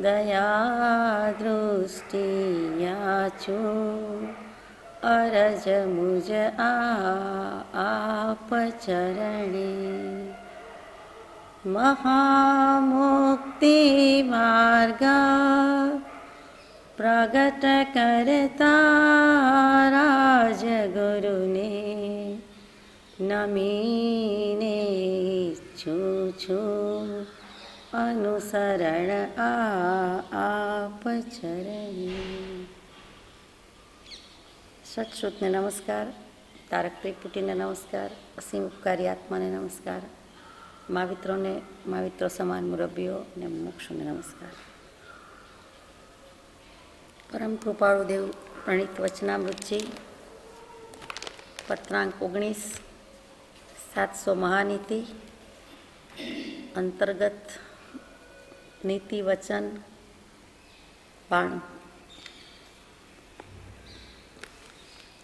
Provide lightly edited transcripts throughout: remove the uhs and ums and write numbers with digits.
દયા દૃષ્ટિ યાચું અરજ મુજ આપ ચરણે મહામુક્તિ માર્ગા પ્રગટ કરતા રાજગુરુને નમીને ઈચ્છું છું અનુસરણ આપ ચરણે. સત્શ્રુતને નમસ્કાર, તારક ત્રિપુટીને નમસ્કાર, અસીમ ઉપકારી આત્માને નમસ્કાર, મહાવિત્રોને, મહાવિત્રો સમાન મુરબ્બીઓ અને મોક્ષોને નમસ્કાર. પરમ કૃપાળુ દેવ પ્રણીત વચનામૃતજી પત્રાંક 19 700 મહાનીતિ અંતર્ગત નીતિ વચન 92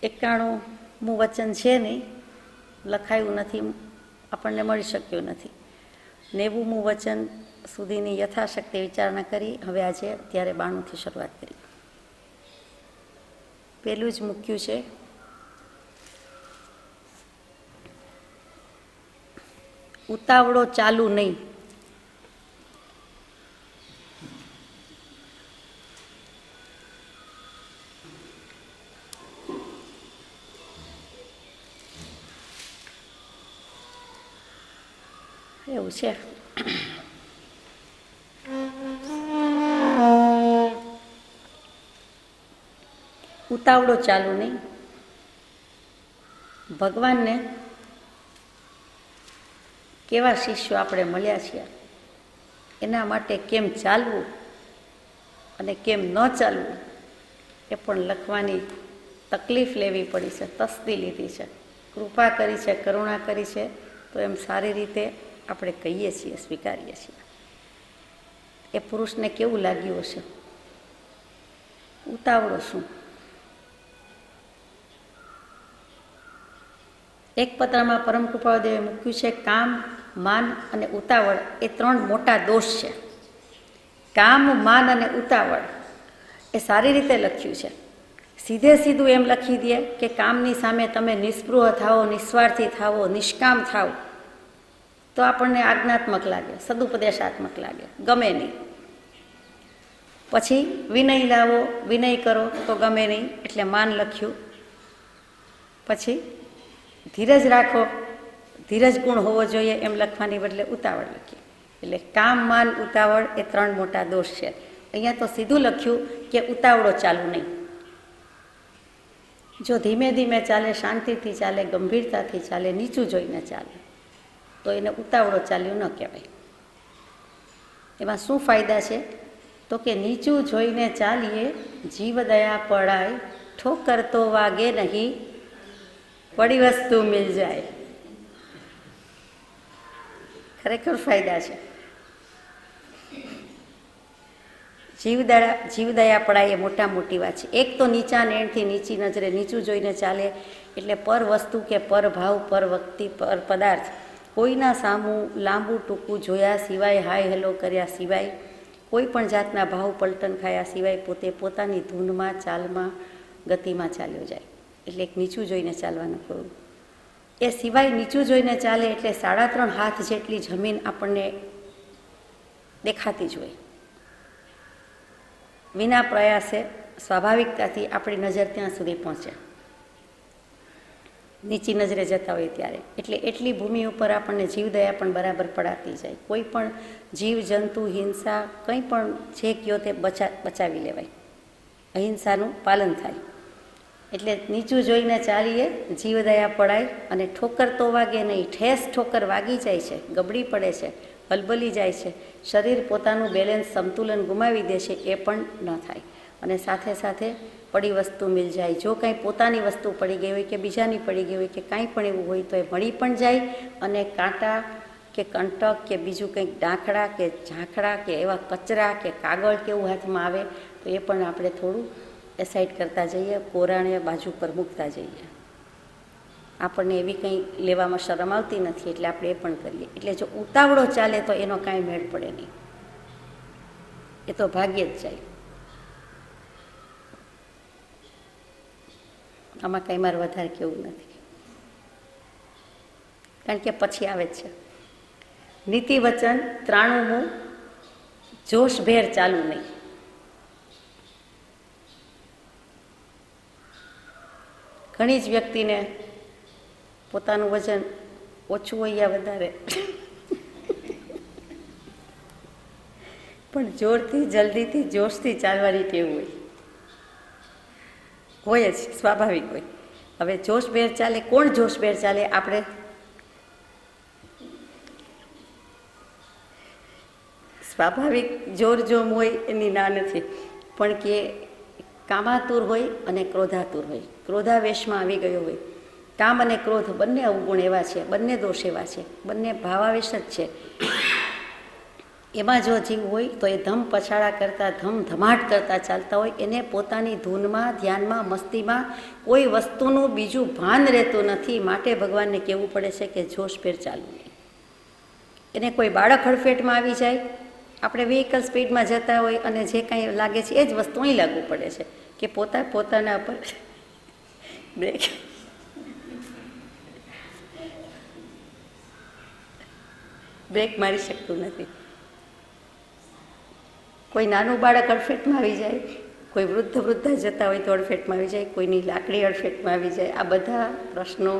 91મું વચન છે નહીં, લખાયું નથી, આપણને મળી શક્યું નથી. 90મું વચન સુધીની યથાશક્તિ વિચારણા કરી હવે આજે અત્યારે 92થી શરૂઆત કરી. પહેલું જ મૂક્યું છે ઉતાવળો ચાલુ નહીં. એવું છે. ઉતાવળો ચાલુ નહીં. ભગવાનને કેવા શિષ્યો આપણે મળ્યા છીએ એના માટે કેમ ચાલવું અને કેમ ન ચાલવું એ પણ લખવાની તકલીફ લેવી પડી છે, તસ્દી લીધી છે, કૃપા કરી છે, કરુણા કરી છે, તો એમ સારી રીતે આપણે કહીએ છીએ, સ્વીકારીએ છીએ. એ પુરુષને કેવું લાગ્યું હશે? ઉતાવળો શું? એક પત્રમાં પરમ કૃપાળુદેવે મૂક્યું છે કામ, માન અને ઉતાવળ એ 3 મોટા દોષ છે. કામ, માન અને ઉતાવળ એ સારી રીતે લખ્યું છે. સીધે સીધું એમ લખી દે કે કામની સામે તમે નિસ્પૃહ થાઓ, નિસ્વાર્થી થાવો, નિષ્કામ થાવ તો આપણને આજ્ઞાત્મક લાગે, સદુપદેશાત્મક લાગે, ગમે નહીં. પછી વિનય લાવો, વિનય કરો તો ગમે નહીં, એટલે માન લખ્યું. પછી ધીરજ રાખો, ધીરજ ગુણ હોવો જોઈએ એમ લખવાની બદલે ઉતાવળ લખી. એટલે કામ, માન, ઉતાવળ એ 3 મોટા દોષ છે. અહીંયા તો સીધું લખ્યું કે ઉતાવળો ચાલુ નહીં. જો ધીમે ધીમે ચાલે, શાંતિથી ચાલે, ગંભીરતાથી ચાલે, નીચું જોઈને ચાલે તો એને ઉતાવળો ચાલ્યું ન કહેવાય. એમાં શું ફાયદા છે? તો કે નીચું જોઈને ચાલીએ જીવ દયા પડાય, ઠોકર તો વાગે નહીં, બડી વસ્તુ મિલ જાય. ખરેખર ફાયદા છે. જીવદયા પડાય એ મોટા મોટી વાત છે. એક તો નીચા નેણથી નીચી નજરે નીચું જોઈને ચાલે, એટલે પર વસ્તુ કે પર ભાવ, પર વ્યક્તિ, પર પદાર્થ કોઈના સામું લાંબુ ટૂંકું જોયા સિવાય, હાય હેલો કર્યા સિવાય, કોઈ પણ જાતના ભાવ પલટન ખાયા સિવાય પોતે પોતાની ધૂનમાં, ચાલમાં, ગતિમાં ચાલ્યો જાય. એટલે એક નીચું જોઈને ચાલવાનું કહ્યું. એ સિવાય નીચું જોઈને ચાલે એટલે 3.5 હાથ જેટલી જમીન આપણને દેખાતી જ હોય. વિના પ્રયાસે સ્વાભાવિકતાથી આપણી નજર ત્યાં સુધી પહોંચે, નીચી નજરે જતા હોય ત્યારે. એટલે એટલી ભૂમિ ઉપર આપણને જીવદયા પણ બરાબર પડાતી જાય. કોઈ પણ જીવ, જંતુ, હિંસા કંઈ પણ જે કયો તે બચાવી લેવાય, અહિંસાનું પાલન થાય. એટલે નીચું જોઈને ચાલીએ, જીવદયા પડાય, અને ઠોકર તો વાગે નહીં. ઠેસ ઠોકર વાગી જાય છે, ગબડી પડે છે, હલબલી જાય છે, શરીર પોતાનું બેલેન્સ, સંતુલન ગુમાવી દે છે, એ પણ ન થાય. અને સાથે સાથે પડી વસ્તુ મિલ જાય. જો કાંઈ પોતાની વસ્તુ પડી ગઈ હોય કે બીજાની પડી ગઈ હોય કે કાંઈ પણ એવું હોય તો એ મળી પણ જાય. અને કાંટા કે કંટક કે બીજું કંઈક ડાંખડા કે ઝાંખડા કે એવા કચરા કે કાગળ કે એવું હાથમાં આવે તો એ પણ આપણે થોડું એસાઇડ કરતા જઈએ, કોરાણે બાજુ પર મૂકતા જઈએ. આપણને એવી કંઈ લેવામાં શરમ આવતી નથી એટલે આપણે એ પણ કરીએ. એટલે જો ઉતાવળો ચાલે તો એનો કાંઈ મેળ પડે નહીં. એ તો ભાગ્યે જ જાય. આમાં કંઈ મારે વધારે કેવું નથી, કારણ કે પછી આવે જ છે નીતિ વચન 93મું, જોશભેર ચાલુ નહીં. ઘણી જ વ્યક્તિને પોતાનું વજન ઓછું હોય યા વધારે પણ જોરથી, જલ્દીથી, જોશથી ચાલવાની ટેવ હોય જ, સ્વાભાવિક હોય. હવે જોશભેર ચાલે, કોણ જોશભેર ચાલે? આપણે સ્વાભાવિક જોર જોમ હોય એની ના નથી, પણ કે કામાતુર હોય અને ક્રોધાતુર હોય, ક્રોધાવેશમાં આવી ગયો હોય. કામ અને ક્રોધ બંને અવગુણ એવા છે, બંને દોષ એવા છે, બંને ભાવાવેશ જ છે. એમાં જો જીવ હોય તો એ ધમ પછાડા કરતાં, ધમધમાટ કરતાં ચાલતા હોય. એને પોતાની ધૂનમાં, ધ્યાનમાં, મસ્તીમાં કોઈ વસ્તુનું બીજું ભાન રહેતું નથી. માટે ભગવાનને કહેવું પડે છે કે જોશભેર ચાલવું નહીં. એને કોઈ બાળક હડફેટમાં આવી જાય, આપણે વ્હીકલ સ્પીડમાં જતા હોય અને જે કાંઈ લાગે છે એ જ વસ્તુ અહીં લાગુ પડે છે કે પોતાના પર બ્રેક મારી શકતું નથી. કોઈ નાનું બાળક અડફેટમાં આવી જાય, કોઈ વૃદ્ધા જતા હોય તો અડફેટમાં આવી જાય, કોઈની લાકડી અડફેટમાં આવી જાય. આ બધા પ્રશ્નો,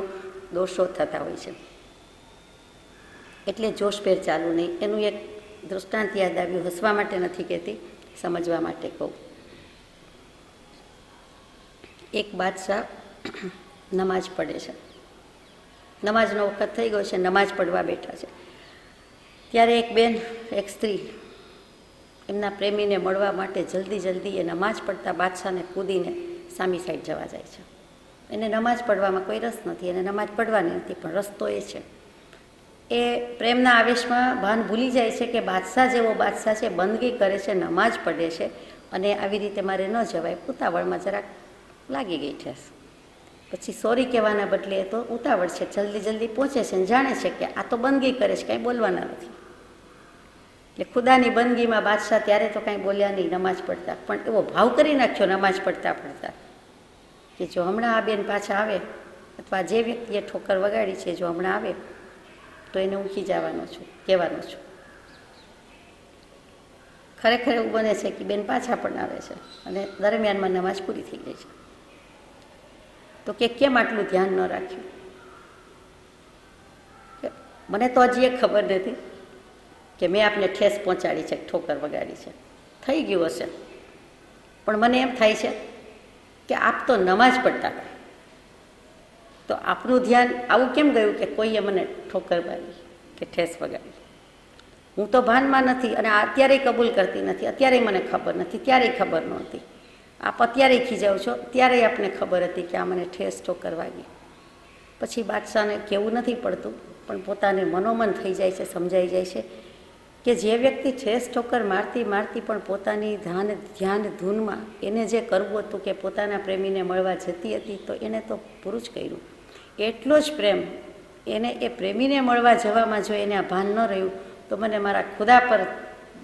દોષો થતા હોય છે. એટલે જોશભેર ચાલુ નહીં. એનું એક દૃષ્ટાંત યાદ આવ્યું, હસવા માટે નથી કહેતી, સમજવા માટે કહું. એક બાદશાહ નમાજ પડે છે, નમાજનો વખત થઈ ગયો છે, નમાજ પડવા બેઠા છે. ત્યારે એક બેન, એક સ્ત્રી એમના પ્રેમીને મળવા માટે જલ્દી એ નમાજ પડતા બાદશાહને કૂદીને સામી સાઈડ જવા જાય છે. એને નમાજ પડવામાં કોઈ રસ નથી, એને નમાજ પડવાની નથી, પણ રસ્તો એ છે. એ પ્રેમના આવેશમાં ભાન ભૂલી જાય છે કે બાદશાહ જેવો બાદશાહ છે, બંદગી કરે છે, નમાજ પડે છે, અને આવી રીતે મારે ન જવાય. ઉતાવળમાં જરાક લાગી ગઈ ઠેસ. પછી સોરી કહેવાના બદલે એ તો ઉતાવળ છે, જલ્દી પહોંચે છે અને જાણે છે કે આ તો બંદગી કરે છે, કાંઈ બોલવાના નથી. એટલે ખુદાની બંદગીમાં બાદશાહ ત્યારે તો કાંઈ બોલ્યા નહીં નમાજ પડતા, પણ એવો ભાવ કરી નાખ્યો નમાજ પડતા કે જો હમણાં આ બેન પાછા આવે, અથવા જે વ્યક્તિએ ઠોકર વગાડી છે, જો હમણાં આવે તો એને હું ખીજાવાનો છું, કહેવાનો છું. ખરેખર એવું બને છે કે બેન પાછા પણ આવે છે અને દરમિયાનમાં નમાજ પૂરી થઈ ગઈ છે. તો કે કેમ આટલું ધ્યાન ન રાખ્યું? મને તો હજી એક ખબર નથી કે મેં આપને ઠેસ પહોંચાડી છે, ઠોકર વગાડી છે, થઈ ગયું હશે, પણ મને એમ થાય છે કે આપ તો નમાજ પડતા હતા, તો આપનું ધ્યાન આવું કેમ ગયું કે કોઈએ મને ઠોકર મારી કે ઠેસ વગાડી? હું તો ભાનમાં નથી અને અત્યારેય કબૂલ કરતી નથી, અત્યારેય મને ખબર નથી, ત્યારેય ખબર નહોતી. આપ અત્યારેય ખીજાવ છો, ત્યારેય આપને ખબર હતી કે આ મને ઠેસ ઠોકર વાગી. પછી બાદશાહને કહેવું નથી પડતું, પણ પોતાને મનોમન થઈ જાય છે, સમજાઈ જાય છે કે જે વ્યક્તિ ઠેસ ઠોકર મારતી પણ પોતાની ધ્યાન ધૂનમાં એને જે કરવું હતું કે પોતાના પ્રેમીને મળવા જતી હતી, તો એને તો પૂરું જ કર્યું. એટલો જ પ્રેમ એને એ પ્રેમીને મળવા જવામાં જો એને આ ભાન ન રહ્યું, તો મને મારા ખુદા પર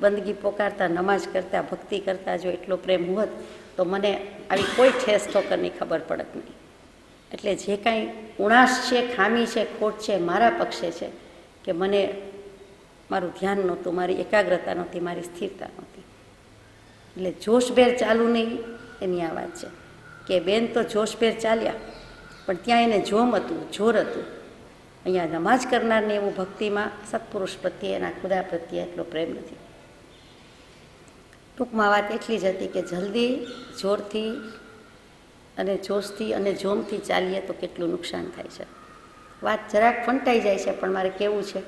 બંદગી પોકારતા, નમાજ કરતા, ભક્તિ કરતા જો એટલો પ્રેમ હોત તો મને આવી કોઈ ઠેસ ઠોકરની ખબર પડત નહીં. એટલે જે કાંઈ ઉણાશ છે, ખામી છે, ખોટ છે, મારા પક્ષે છે કે મને મારું ધ્યાન નહોતું, મારી એકાગ્રતા નહોતી, મારી સ્થિરતા નહોતી. એટલે જોશભેર ચાલુ નહીં એની આ વાત છે કે બેન તો જોશભેર ચાલ્યા, પણ ત્યાં એને જોમ હતું, જોર હતું. અહીંયા નમાજ કરનારને એવું ભક્તિમાં સત્પુરુષ પ્રત્યે, એના ખુદા પ્રત્યે એટલો પ્રેમ નથી. ટૂંકમાં વાત એટલી જ હતી કે જલ્દી, જોરથી અને જોશથી અને જોમથી ચાલીએ તો કેટલું નુકસાન થાય છે. વાત જરાક ફંટાઈ જાય છે, પણ મારે કહેવું છે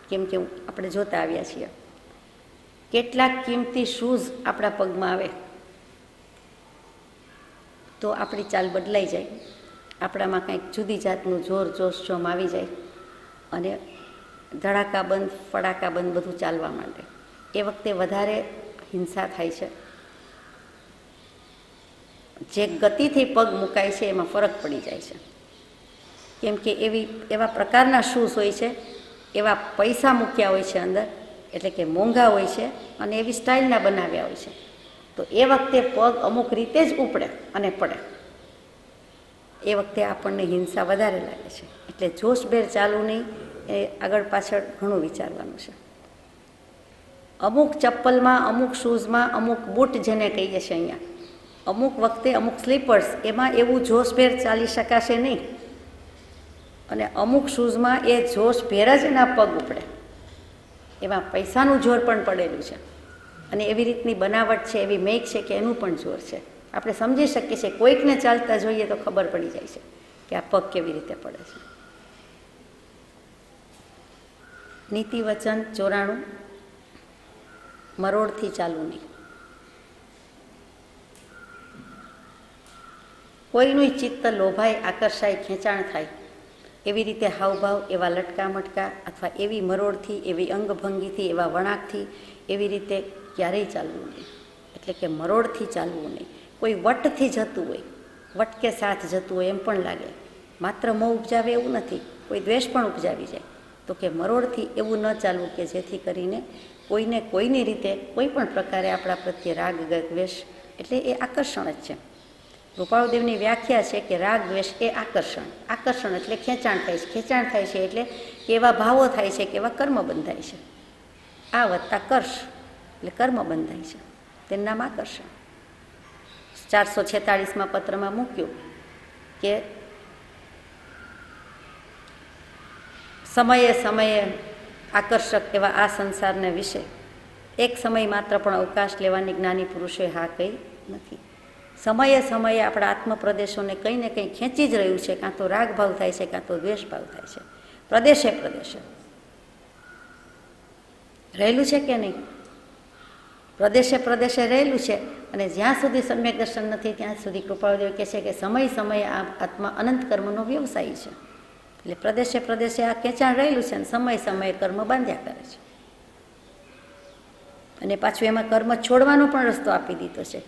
કેમ કે આપણે જોતા આવ્યા છીએ. કેટલાક કિંમતી શૂઝ આપણા પગમાં આવે તો આપણી ચાલ બદલાઈ જાય, આપણામાં કંઈક જુદી જાતનું જોર, જોશ, જોમ આવી જાય અને ધડાકા બંધ, ફડાકા બંધ બધું ચાલવા માંડે. એ વખતે વધારે હિંસા થાય છે. જે ગતિથી પગ મુકાય છે એમાં ફરક પડી જાય છે, કેમ કે એવા પ્રકારના શૂઝ હોય છે, એવા પૈસા મૂક્યા હોય છે અંદર એટલે કે મોંઘા હોય છે અને એવી સ્ટાઇલના બનાવ્યા હોય છે, તો એ વખતે પગ અમુક રીતે જ ઉપડે અને પડે. એ વખતે આપણને હિંસા વધારે લાગે છે. એટલે જોશભેર ચાલવું નહીં, એ આગળ પાછળ ઘણું વિચારવાનું છે. અમુક ચપ્પલમાં, અમુક શૂઝમાં, અમુક બૂટ જેને કહીએ છીએ અહીંયા, અમુક વખતે અમુક સ્લીપર્સ, એમાં એવું જોશભેર ચાલી શકાશે નહીં, અને અમુક શૂઝમાં એ જોશભેર જ એના પગ ઉપડે. એમાં પૈસાનું જોર પણ પડેલું છે, અને એવી રીતની બનાવટ છે, એવી મેક છે કે એનું પણ જોર છે. આપણે સમજી શકીએ છીએ, કોઈકને ચાલતા જોઈએ તો ખબર પડી જાય છે કે આ પગ કેવી રીતે પડે છે. નીતિ વચન 94, મરોડથી ચાલવું નહીં. કોઈનું ચિત્ત લોભાય, આકર્ષાય, ખેંચાણ થાય એવી રીતે હાવભાવ, એવા લટકા મટકા અથવા એવી મરોડથી, એવી અંગભંગીથી, એવા વળાંકથી એવી રીતે ક્યારેય ચાલવું નહીં. એટલે કે મરોડથી ચાલવું નહીં. કોઈ વટથી જતું હોય, વટ કે સાથ જતું હોય એમ પણ લાગે, માત્ર મોં ઉપજાવે એવું નથી, કોઈ દ્વેષ પણ ઉપજાવી જાય. તો કે મરોડથી એવું ન ચાલવું કે જેથી કરીને કોઈને કોઈની રીતે કોઈ પણ પ્રકારે આપણા પ્રત્યે રાગ દ્વેષ, એટલે એ આકર્ષણ જ છે. રૂપાળુદેવની વ્યાખ્યા છે કે રાગ દ્વેષ એ આકર્ષણ. આકર્ષણ એટલે ખેંચાણ થાય છે. ખેંચાણ થાય છે એટલે કેવા ભાવો થાય છે, કેવા કર્મ બંધાય છે. આ વત્તા કર્ષ એટલે કર્મ બંધાય છે, તેનું નામ આકર્ષણ. 446માં પત્રમાં મૂક્યું કે સમયે સમયે આકર્ષક એવા આ સંસારને વિશે એક સમય માત્ર પણ અવકાશ લેવાની જ્ઞાની પુરુષોએ હા કહી નથી. સમયે સમયે આપણા આત્મપ્રદેશોને કંઈ ને કંઈ ખેંચી જ રહ્યું છે, કાં તો રાગ ભાવ થાય છે, કાં તો દ્વેષ ભાવ થાય છે. પ્રદેશે પ્રદેશે રહેલું છે કે નહીં? પ્રદેશે પ્રદેશે રહેલું છે. અને જ્યાં સુધી સમ્યક દર્શન નથી ત્યાં સુધી કૃપાળુદેવ કહે છે કે સમય સમયે આ આત્મા અનંત કર્મનો વ્યવસાય છે. એટલે પ્રદેશે પ્રદેશે આ ખેંચાણ રહેલું છે, અને સમય સમયે કર્મ બાંધ્યા કરે છે. અને પાછું એમાં કર્મ છોડવાનો પણ રસ્તો આપી દીધો છે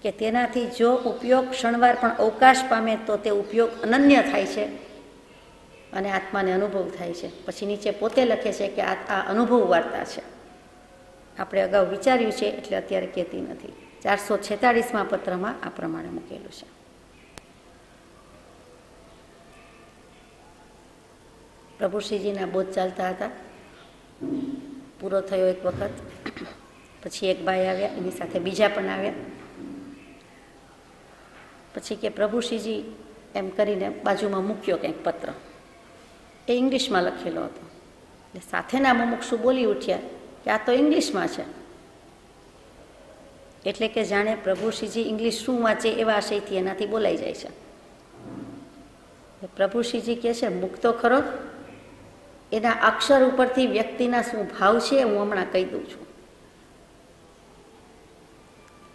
કે તેનાથી જો ઉપયોગ ક્ષણવાર પણ અવકાશ પામે તો તે ઉપયોગ અનન્ય થાય છે અને આત્માને અનુભવ થાય છે. પછી નીચે પોતે લખે છે કે આ અનુભવ વાર્તા છે, આપણે અગાઉ વિચાર્યું છે એટલે અત્યારે કહેતી નથી. 446માં પત્રમાં આ પ્રમાણે મૂકેલું છે. પ્રભુશ્રીજીના બોધ ચાલતા હતા, પૂરો થયો એક વખત. પછી એક ભાઈ આવ્યા, એની સાથે બીજા પણ આવ્યા. પછી કે પ્રભુશ્રીજી એમ કરીને બાજુમાં મૂક્યો કંઈક પત્ર, એ ઇંગ્લિશમાં લખેલો હતો. એટલે સાથેના મુમુક્ષુ બોલી ઉઠ્યા કે આ તો ઇંગ્લિશમાં છે. એટલે કે જાણે પ્રભુશ્રીજી ઇંગ્લિશ શું વાંચે એવા આશયથી એનાથી બોલાઈ જાય છે. પ્રભુશ્રીજી કહે છે મૂકતો ખરો, એના અક્ષર ઉપરથી વ્યક્તિના શું ભાવ છે હું હમણાં કહી દઉં છું.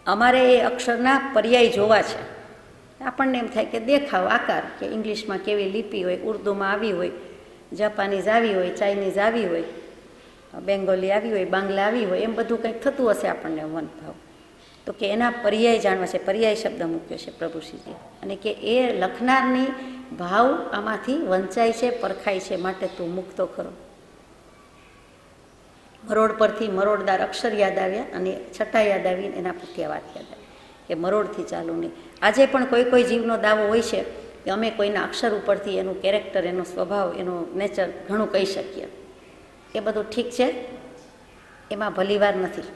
અમારે એ અક્ષરના પર્યાય જોવા છે. આપણને એમ થાય કે દેખાવ, આકાર, કે ઇંગ્લિશમાં કેવી લિપિ હોય, ઉર્દુમાં આવી હોય, જાપાનીઝ આવી હોય, ચાઇનીઝ આવી હોય, બેંગોલી આવી હોય, બાંગ્લા આવી હોય, એમ બધું કંઈક થતું હશે આપણને મન ભાવ. તો કે એના પર્યાય જાણવા છે. પર્યાય શબ્દ મૂક્યો છે પ્રભુશ્રીજી, અને કે એ લખનારની ભાવ આમાંથી વંચાય છે, પરખાય છે, માટે તું મૂકતો ખરો. મરોડ પરથી મરોડદાર અક્ષર યાદ આવ્યા અને છઠ્ઠા યાદ આવીને એના પરથી વાત યાદ આવી કે મરોડથી ચાલુ નહીં. આજે પણ કોઈ કોઈ જીવનો દાવો હોય છે કે અમે કોઈના અક્ષર ઉપરથી એનું કેરેક્ટર, એનો સ્વભાવ, એનો નેચર ઘણું કહી શકીએ. એ બધું ઠીક છે, એમાં ભલીવાર નથી.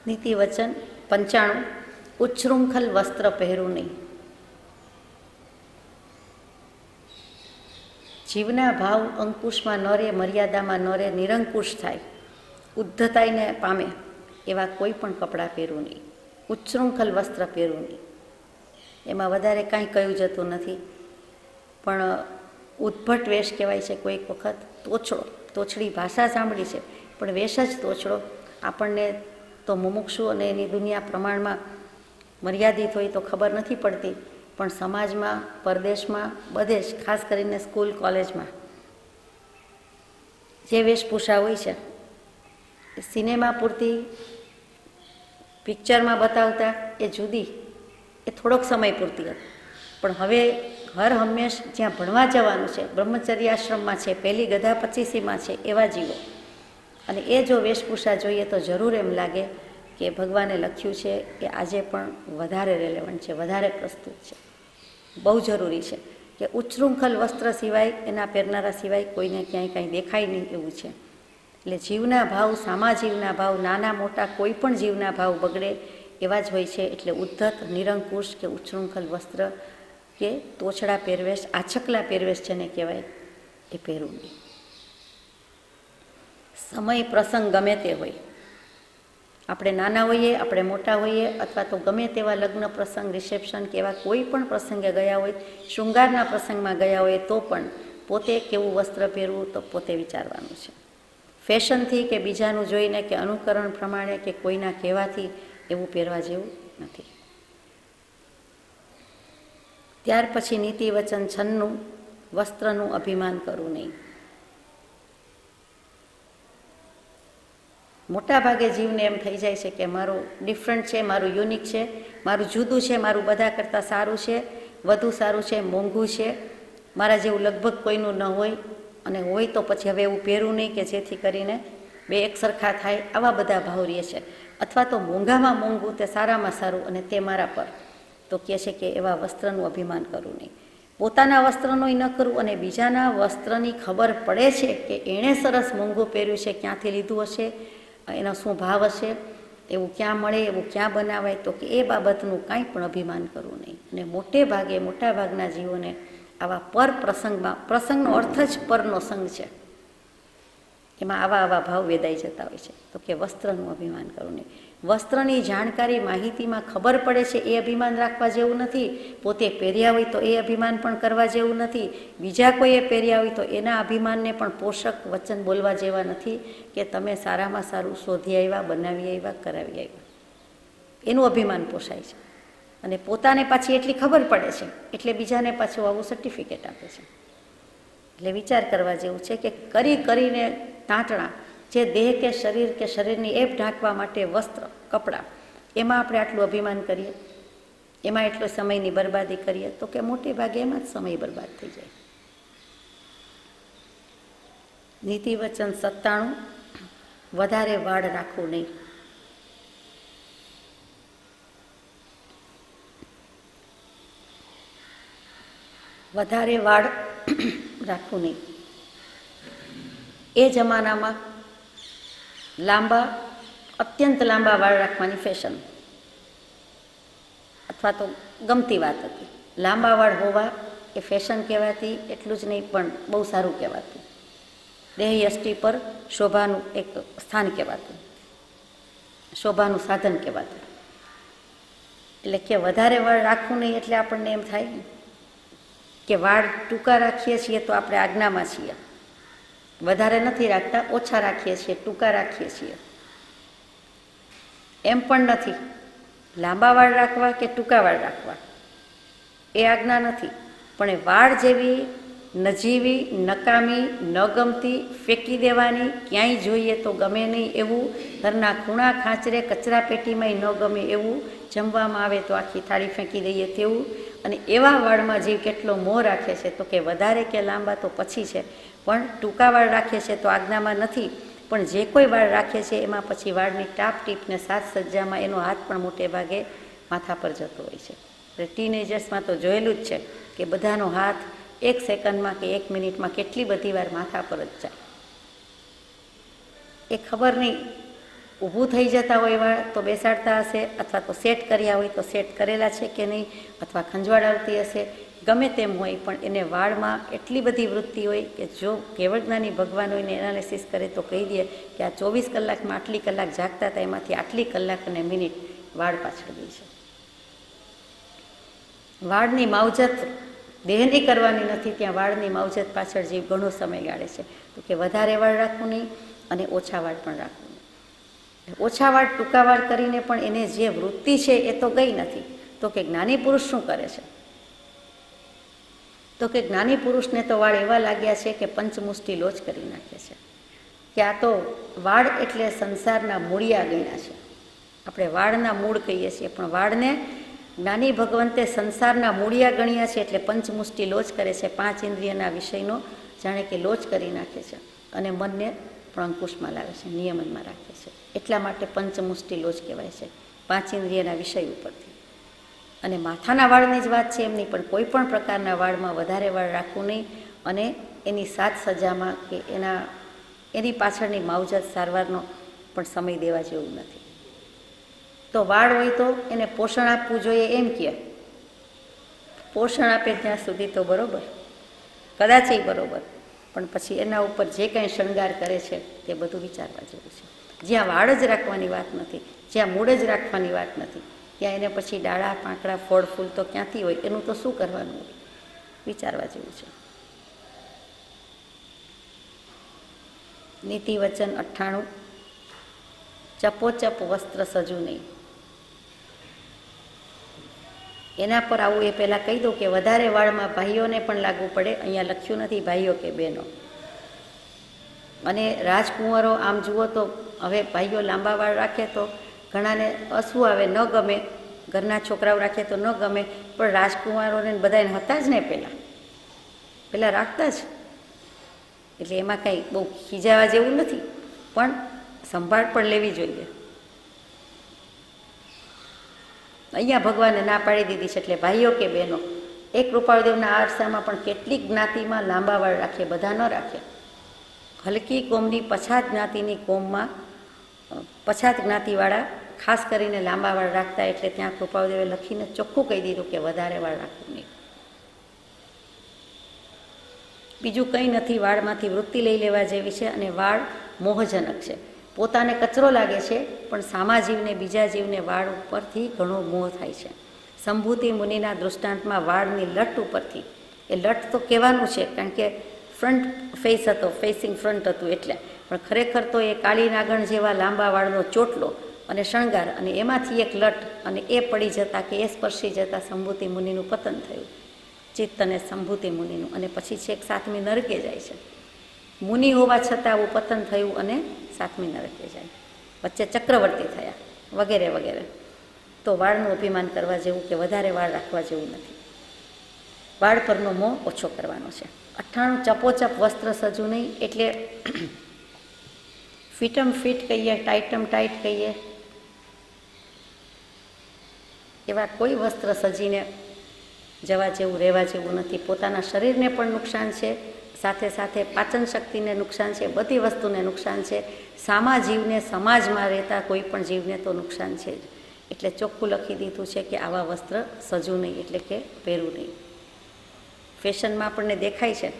નીતિ વચન 95, ઉચ્છૃંખલ વસ્ત્ર પહેરવું નહીં. જીવના ભાવ અંકુશમાં ન રહે, મર્યાદામાં ન રહે, નિરંકુશ થાય, ઉદ્ધતાઈને પામે એવા કોઈ પણ કપડાં પહેરવું નહીં. ઉચ્છૃંખલ વસ્ત્ર પહેરવું નહીં. એમાં વધારે કાંઈ કહ્યું જતું નથી, પણ ઉદ્ભટ વેશ કહેવાય છે. કોઈક વખત તોછડો, તોછડી ભાષા સાંભળી છે, પણ વેશ જ તોછડો. આપણને તો મુમુક્ષુ અને એની દુનિયા પ્રમાણમાં મર્યાદિત હોય તો ખબર નથી પડતી, પણ સમાજમાં, પરદેશમાં, બધે જ, ખાસ કરીને સ્કૂલ કોલેજમાં જે વેશભૂષા હોય છે એ સિનેમા પૂરતી પિક્ચરમાં બતાવતા એ જુદી, એ થોડોક સમય પૂરતી હતી. પણ હવે હર હંમેશ જ્યાં ભણવા જવાનું છે, બ્રહ્મચર્ય આશ્રમમાં છે, પહેલી ગધા 25સીમાં છે, એવા જીવો. અને એ જો વેશભૂષા જોઈએ તો જરૂર એમ લાગે કે ભગવાને લખ્યું છે એ આજે પણ વધારે રેલેવન્ટ છે, વધારે પ્રસ્તુત છે. બહુ જરૂરી છે કે ઉચ્છૃંખલ વસ્ત્ર સિવાય, એના પહેરનારા સિવાય કોઈને ક્યાંય કાંઈ દેખાય નહીં એવું છે. એટલે જીવના ભાવ, સામા જીવના ભાવ, નાના મોટા કોઈ પણ જીવના ભાવ બગડે એવા જ હોય છે. એટલે ઉદ્ધત, નિરંકુશ કે ઉચ્છૃંખલ વસ્ત્ર કે તોછડા પહેરવેશ, આછકલા પહેરવેશ જેને કહેવાય એ પહેરવું નહીં. સમય પ્રસંગ ગમે તે હોય, આપણે નાના હોઈએ, આપણે મોટા હોઈએ, અથવા તો ગમે તેવા લગ્ન પ્રસંગ, રિસેપ્શન કે એવા કોઈ પણ પ્રસંગે ગયા હોય, શૃંગારના પ્રસંગમાં ગયા હોય, તો પણ પોતે કેવું વસ્ત્ર પહેરવું તો પોતે વિચારવાનું છે. ફેશનથી કે બીજાનું જોઈને કે અનુકરણ પ્રમાણે કે કોઈના કહેવાથી એવું પહેરવા જેવું નથી. ત્યાર પછી નીતિ વચન 96, વસ્ત્રનું અભિમાન કરવું નહીં. મોટા ભાગે જીવને એમ થઈ જાય છે કે મારું ડિફરન્ટ છે, મારું યુનિક છે, મારું જુદું છે, મારું બધા કરતાં સારું છે, વધુ સારું છે, મોંઘું છે, મારા જેવું લગભગ કોઈનું ન હોય, અને હોય તો પછી હવે એવું પહેરવું નહીં કે જેથી કરીને બે એક સરખા થાય. આવા બધા ભાવ રહે છે. અથવા તો મોંઘામાં મોંઘું તે સારામાં સારું અને તે મારા પર, તો કહે છે કે એવા વસ્ત્રનું અભિમાન કરવું નહીં. પોતાના વસ્ત્રનું ન કરવું અને બીજાના વસ્ત્રની ખબર પડે છે કે એણે સરસ મોંઘું પહેર્યું છે, ક્યાંથી લીધું હશે, એનો શું ભાવ હશે, એવું ક્યાં મળે, એવું ક્યાં બનાવાય, તો કે એ બાબતનું કાંઈ પણ અભિમાન કરવું નહીં. અને મોટે ભાગે મોટા ભાગના જીવોને આવા પર પ્રસંગમાં, પ્રસંગનો અર્થ જ પરનો સંગ છે, એમાં આવા ભાવ વેદાઈ જતા હોય છે. તો કે વસ્ત્રનું અભિમાન કરવું નહીં. વસ્ત્રની જાણકારી, માહિતીમાં ખબર પડે છે એ અભિમાન રાખવા જેવું નથી. પોતે પહેર્યા હોય તો એ અભિમાન પણ કરવા જેવું નથી. બીજા કોઈએ પહેર્યા હોય તો એના અભિમાનને પણ પોષક વચન બોલવા જેવા નથી કે તમે સારામાં સારું શોધી આવ્યા, બનાવી આવ્યા, કરાવી આવ્યા. એનું અભિમાન પોષાય છે. અને પોતાને પાછી એટલી ખબર પડે છે એટલે બીજાને પાછું આવું સર્ટિફિકેટ આપે છે. એટલે વિચાર કરવા જેવું છે કે કરીને ટાંટણા, જે દેહ કે શરીરની એપ ઢાંકવા માટે વસ્ત્ર, કપડાં, એમાં આપણે આટલું અભિમાન કરીએ, એમાં એટલો સમયની બરબાદી કરીએ, તો કે મોટે ભાગે એમાં જ સમય બરબાદ થઈ જાય. નીતિ વચન 97, વધારે વાળ રાખવું નહીં. વધારે વાળ રાખવું નહીં. એ જમાનામાં લાંબા, અત્યંત લાંબા વાળ રાખવાની ફેશન અથવા તો ગમતી વાત હતી. લાંબા વાળ હોવા એ ફેશન કહેવાતી, એટલું જ નહીં પણ બહુ સારું કહેવાતું. દેહ યષ્ટિ પર શોભાનું એક સ્થાન કહેવાતું, શોભાનું સાધન કહેવાતું. એટલે કે વધારે વાળ રાખવું નહીં એટલે આપણને એમ થાય કે વાળ ટૂંકા રાખીએ છીએ તો આપણે આજ્ઞામાં છીએ, વધારે નથી રાખતા, ઓછા રાખીએ છીએ, ટૂંકા રાખીએ છીએ. એમ પણ નથી. લાંબા વાળ રાખવા કે ટૂંકા વાળ રાખવા એ આજ્ઞા નથી, પણ એ વાળ જેવી નજીવી, નકામી, ન ગમતી, ફેંકી દેવાની, ક્યાંય જોઈએ તો ગમે નહીં એવું, ઘરના ખૂણા ખાંચરે કચરા પેટીમાંય ન ગમે એવું, જમવામાં આવે તો આખી થાળી ફેંકી દઈએ તેવું. અને એવા વાળમાં જીવ કેટલો મોહ રાખે છે, તો કે વધારે કે લાંબા તો પછી છે, પણ ટૂંકા વાળ રાખે છે તો આજ્ઞામાં નથી. પણ જે કોઈ વાળ રાખે છે એમાં પછી વાળની ટાપ ટીપને સાત સજ્જામાં એનો હાથ પણ મોટે ભાગે માથા પર જતો હોય છે. એટલે ટીનેજર્સમાં તો જોયેલું જ છે કે બધાનો હાથ 1 સેકન્ડમાં કે 1 મિનિટમાં કેટલી બધી વાર માથા પર જ જાય. એ ખબર નહીં, ઊભું થઈ જતા હોય વાળ તો બેસાડતા હશે, અથવા તો સેટ કર્યા હોય તો સેટ કરેલા છે કે નહીં, અથવા ખંજવાળ આવતી હશે, ગમે તેમ હોય, પણ એને વાળમાં એટલી બધી વૃત્તિ હોય કે જો કેવળજ્ઞાની ભગવાન હોય ને એનાલિસિસ કરે તો કહી દે કે આ 24 કલાકમાં આટલી કલાક જાગતા હતા, એમાંથી આટલી કલાક અને મિનિટ વાળ પાછળ ગઈ છે. વાળની માવજત દેહની કરવાની નથી, ત્યાં વાળની માવજત પાછળ જીવ ઘણો સમય ગાળે છે. તો કે વધારે વાળ રાખવું નહીં અને ઓછા વાળ પણ રાખવું નહીં. ઓછા વાળ, ટૂંકા વાળ કરીને પણ એને જે વૃત્તિ છે એ તો ગઈ નથી. તો કે જ્ઞાની પુરુષ શું કરે છે? તો કે જ્ઞાની પુરુષને તો વાળ એવા લાગ્યા છે કે પંચમુષ્ટિ લોચ કરી નાખે છે, કે આ તો વાળ એટલે સંસારના મૂળિયા ગણ્યા છે. આપણે વાળના મૂળ કહીએ છીએ, પણ વાળને જ્ઞાની ભગવંતે સંસારના મૂળિયા ગણ્યા છે, એટલે પંચમુષ્ટિ લોચ કરે છે. 5 ઇન્દ્રિયના વિષયનો જાણે કે લોચ કરી નાખે છે અને મનને પણ અંકુશમાં લાવે છે, નિયમનમાં રાખે છે. એટલા માટે પંચમુષ્ટિ લોચ કહેવાય છે, 5 ઇન્દ્રિયના વિષય ઉપરથી. અને માથાના વાળની જ વાત છે એમ નહીં, પણ કોઈ પણ પ્રકારના વાળમાં વધારે વાળ રાખવું નહીં, અને એની સાજ સજામાં કે એની પાછળની માવજત સારવારનો પણ સમય દેવા જેવું નથી. તો વાળ હોય તો એને પોષણ આપવું જોઈએ એમ કહે. પોષણ આપે ત્યાં સુધી તો બરાબર, કદાચ એ બરાબર, પણ પછી એના ઉપર જે કાંઈ શણગાર કરે છે તે બધું વિચારવા જેવું છે. જ્યાં વાળ જ રાખવાની વાત નથી, જ્યાં મૂળ જ રાખવાની વાત નથી, ત્યાં એને પછી ડાળા પાંકડા ફળ ફૂલ તો ક્યાંથી હોય, એનું તો શું કરવાનું હોય, વિચારવા જેવું છે. નીતિ વચન 98. ચપોચપ વસ્ત્ર સજુ નહીં. એના પર આવું એ પહેલાં કહી દઉં કે વધારે વાળમાં ભાઈઓને પણ લાગુ પડે. અહીંયા લખ્યું નથી ભાઈઓ કે બહેનો. અને રાજકુંવરો આમ જુઓ તો હવે ભાઈઓ લાંબા વાળ રાખે તો ઘણાને અસવું આવે, ન ગમે. ઘરના છોકરાઓ રાખે તો ન ગમે, પણ રાજકુંવરોને બધાને હતા જ ને પહેલાં રાખતા જ. એટલે એમાં કાંઈ બહુ ખીજાવા જેવું નથી, પણ સંભાળ પણ લેવી જોઈએ. અહીંયા ભગવાને ના પાડી દીધી છે, એટલે ભાઈઓ કે બહેનો, એક કૃપાળદેવના આરસામાં પણ કેટલીક જ્ઞાતિમાં લાંબા વાળ રાખે, બધા ન રાખે. હલકી કોમની પછાત જ્ઞાતિની કોમમાં પછાત જ્ઞાતિવાળા ખાસ કરીને લાંબા વાળ રાખતા, એટલે ત્યાં કૃપાળદેવે લખીને ચોખ્ખું કહી દીધું કે વધારે વાળ રાખવું નહીં. બીજું કંઈ નથી. વાળમાંથી વૃત્તિ લઈ લેવા જેવી છે, અને વાળ મોહજનક છે. પોતાને કચરો લાગે છે, પણ સામા જીવને, બીજા જીવને વાળ ઉપરથી ઘણો મોહ થાય છે. સંભૂતિ મુનિના દૃષ્ટાંતમાં વાળની લટ ઉપરથી, એ લટ તો કહેવાનું છે કારણ કે ફ્રન્ટ ફેસ હતો, ફેસિંગ ફ્રન્ટ હતું એટલે, પણ ખરેખર તો એ કાળી નાગણ જેવા લાંબા વાળનો ચોટલો અને શણગાર, અને એમાંથી એક લટ, અને એ પડી જતાં કે એ સ્પર્શી જતાં સંભૂતિ મુનિનું પતન થયું, ચિત્ત અને સંભૂતિ મુનિનું. અને પછી છેક 7મી નરકે જાય છે. મુનિ હોવા છતાં આવું પતન થયું અને 7મી નરકે જાય, વચ્ચે ચક્રવર્તી થયા વગેરે વગેરે. તો વાળનું અભિમાન કરવા જેવું કે વધારે વાળ રાખવા જેવું નથી. વાળ પરનો મોહ ઓછો કરવાનો છે. 98. ચપોચપ વસ્ત્ર સજુ નહીં. એટલે ફિટમ ફિટ કહીએ, ટાઈટમ ટાઈટ કહીએ, એવા કોઈ વસ્ત્ર સજીને જવા જેવું, રહેવા જેવું નથી. પોતાના શરીરને પણ નુકસાન છે, સાથે સાથે પાચન શક્તિને નુકસાન છે, બધી વસ્તુને નુકસાન છે. સામા જીવને, સમાજમાં રહેતા કોઈ પણ જીવને તો નુકસાન છે જ. એટલે ચોખ્ખું લખી દીધું છે કે આવા વસ્ત્ર સજુ નહીં, એટલે કે પહેરવું નહીં. ફેશનમાં આપણને દેખાય છે.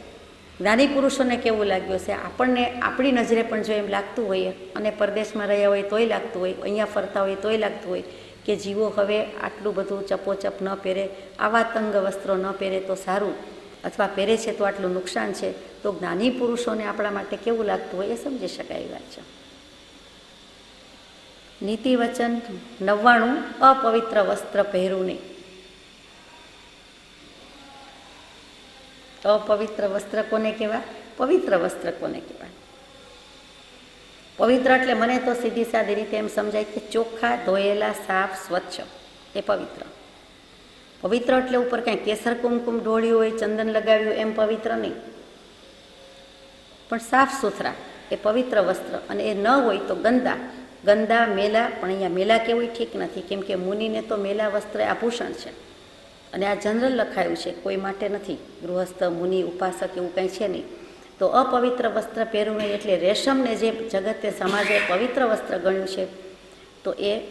જ્ઞાની પુરુષોને કેવું લાગ્યું છે, આપણને આપણી નજરે પણ જો એમ લાગતું હોય, અને પરદેશમાં રહ્યા હોય તોય લાગતું હોય, અહીંયા ફરતા હોય તોય લાગતું હોય કે જીવો હવે આટલું બધું ચપોચપ ન પહેરે, આવા તંગ વસ્ત્રો ન પહેરે તો સારું, અથવા પહેરે છે તો આટલું નુકસાન છે. તો જ્ઞાની પુરુષોને આપણા માટે કેવું લાગતું હોય એ સમજી શકાય એ વાત છે. નીતિ વચન 99. અપવિત્ર વસ્ત્ર પહેરવું નહીં. અપવિત્ર વસ્ત્ર કોને કહેવાય? પવિત્ર વસ્ત્ર કોને કહેવાય? પવિત્ર એટલે મને તો સીધી સાદી રીતે એમ સમજાય કે ચોખ્ખા, ધોયેલા, સાફ, સ્વચ્છ, એ પવિત્ર. પવિત્ર એટલે ઉપર કાંઈ કેસર કુમકુમ ઢોળ્યું હોય, ચંદન લગાવ્યું, એમ પવિત્ર નહીં, પણ સાફ સુથરા, એ પવિત્ર વસ્ત્ર. અને એ ન હોય તો ગંદા, મેલા. પણ અહીંયા મેલા કેવું ઠીક નથી, કેમ કે મુનિને તો મેલા વસ્ત્ર આભૂષણ છે, અને આ જનરલ લખાયું છે, કોઈ માટે નથી. ગૃહસ્થ, મુનિ, ઉપાસક એવું કંઈ છે નહીં. તો અપવિત્ર વસ્ત્ર પહેરવું નહીં એટલે રેશમને જે જગતે, સમાજે પવિત્ર વસ્ત્ર ગણ્યું છે, તો એ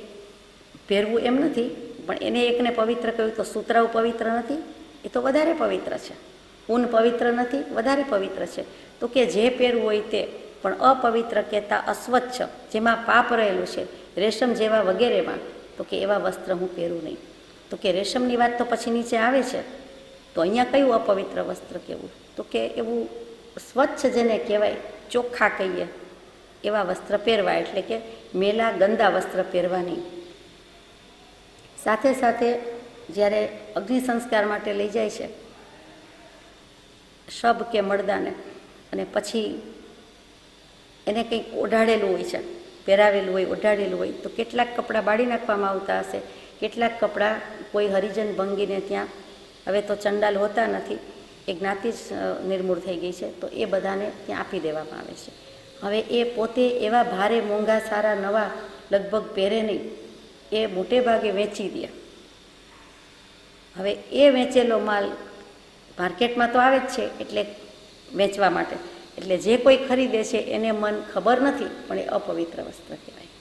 પહેરવું એમ નથી. પણ એને એકને પવિત્ર કહ્યું તો સૂતરાઉ પવિત્ર નથી, એ તો વધારે પવિત્ર છે. ઊન પવિત્ર નથી, વધારે પવિત્ર છે. તો કે જે પહેરવું હોય તે, પણ અપવિત્ર કહેતા અસ્વચ્છ, જેમાં પાપ રહેલું છે, રેશમ જેવા વગેરેમાં, તો કે એવા વસ્ત્ર હું પહેરું નહીં. તો કે રેશમની વાત તો પછી નીચે આવે છે. તો અહીંયા કયું અપવિત્ર વસ્ત્ર કહેવું? તો કે એવું સ્વચ્છ જેને કહેવાય, ચોખ્ખા કહીએ, એવા વસ્ત્ર પહેરવા, એટલે કે મેલા ગંદા વસ્ત્ર પહેરવા નહીં. સાથે સાથે જ્યારે અગ્નિ સંસ્કાર માટે લઈ જાય છે શબ કે મર્દાને, અને પછી એને કંઈક ઓઢાડેલું હોય છે, પહેરાવેલું હોય, ઓઢાડેલું હોય, તો કેટલાક કપડાં બાળી નાખવામાં આવતા હશે, કેટલાક કપડાં કોઈ હરિજન ભંગીને ત્યાં, હવે તો ચંડાલ હોતા નથી, એ જ્ઞાતિ જ નિર્મૂળ થઈ ગઈ છે, તો એ બધાને ત્યાં આપી દેવામાં આવે છે. હવે એ પોતે એવા ભારે મોંઘા સારા નવા લગભગ પહેરે નહીં, એ મોટે ભાગે વેચી દે. હવે એ વેચેલો માલ માર્કેટમાં તો આવે જ છે, એટલે વેચવા માટે, એટલે જે કોઈ ખરીદે છે એને મન ખબર નથી, પણ એ અપવિત્ર વસ્ત્ર કહેવાય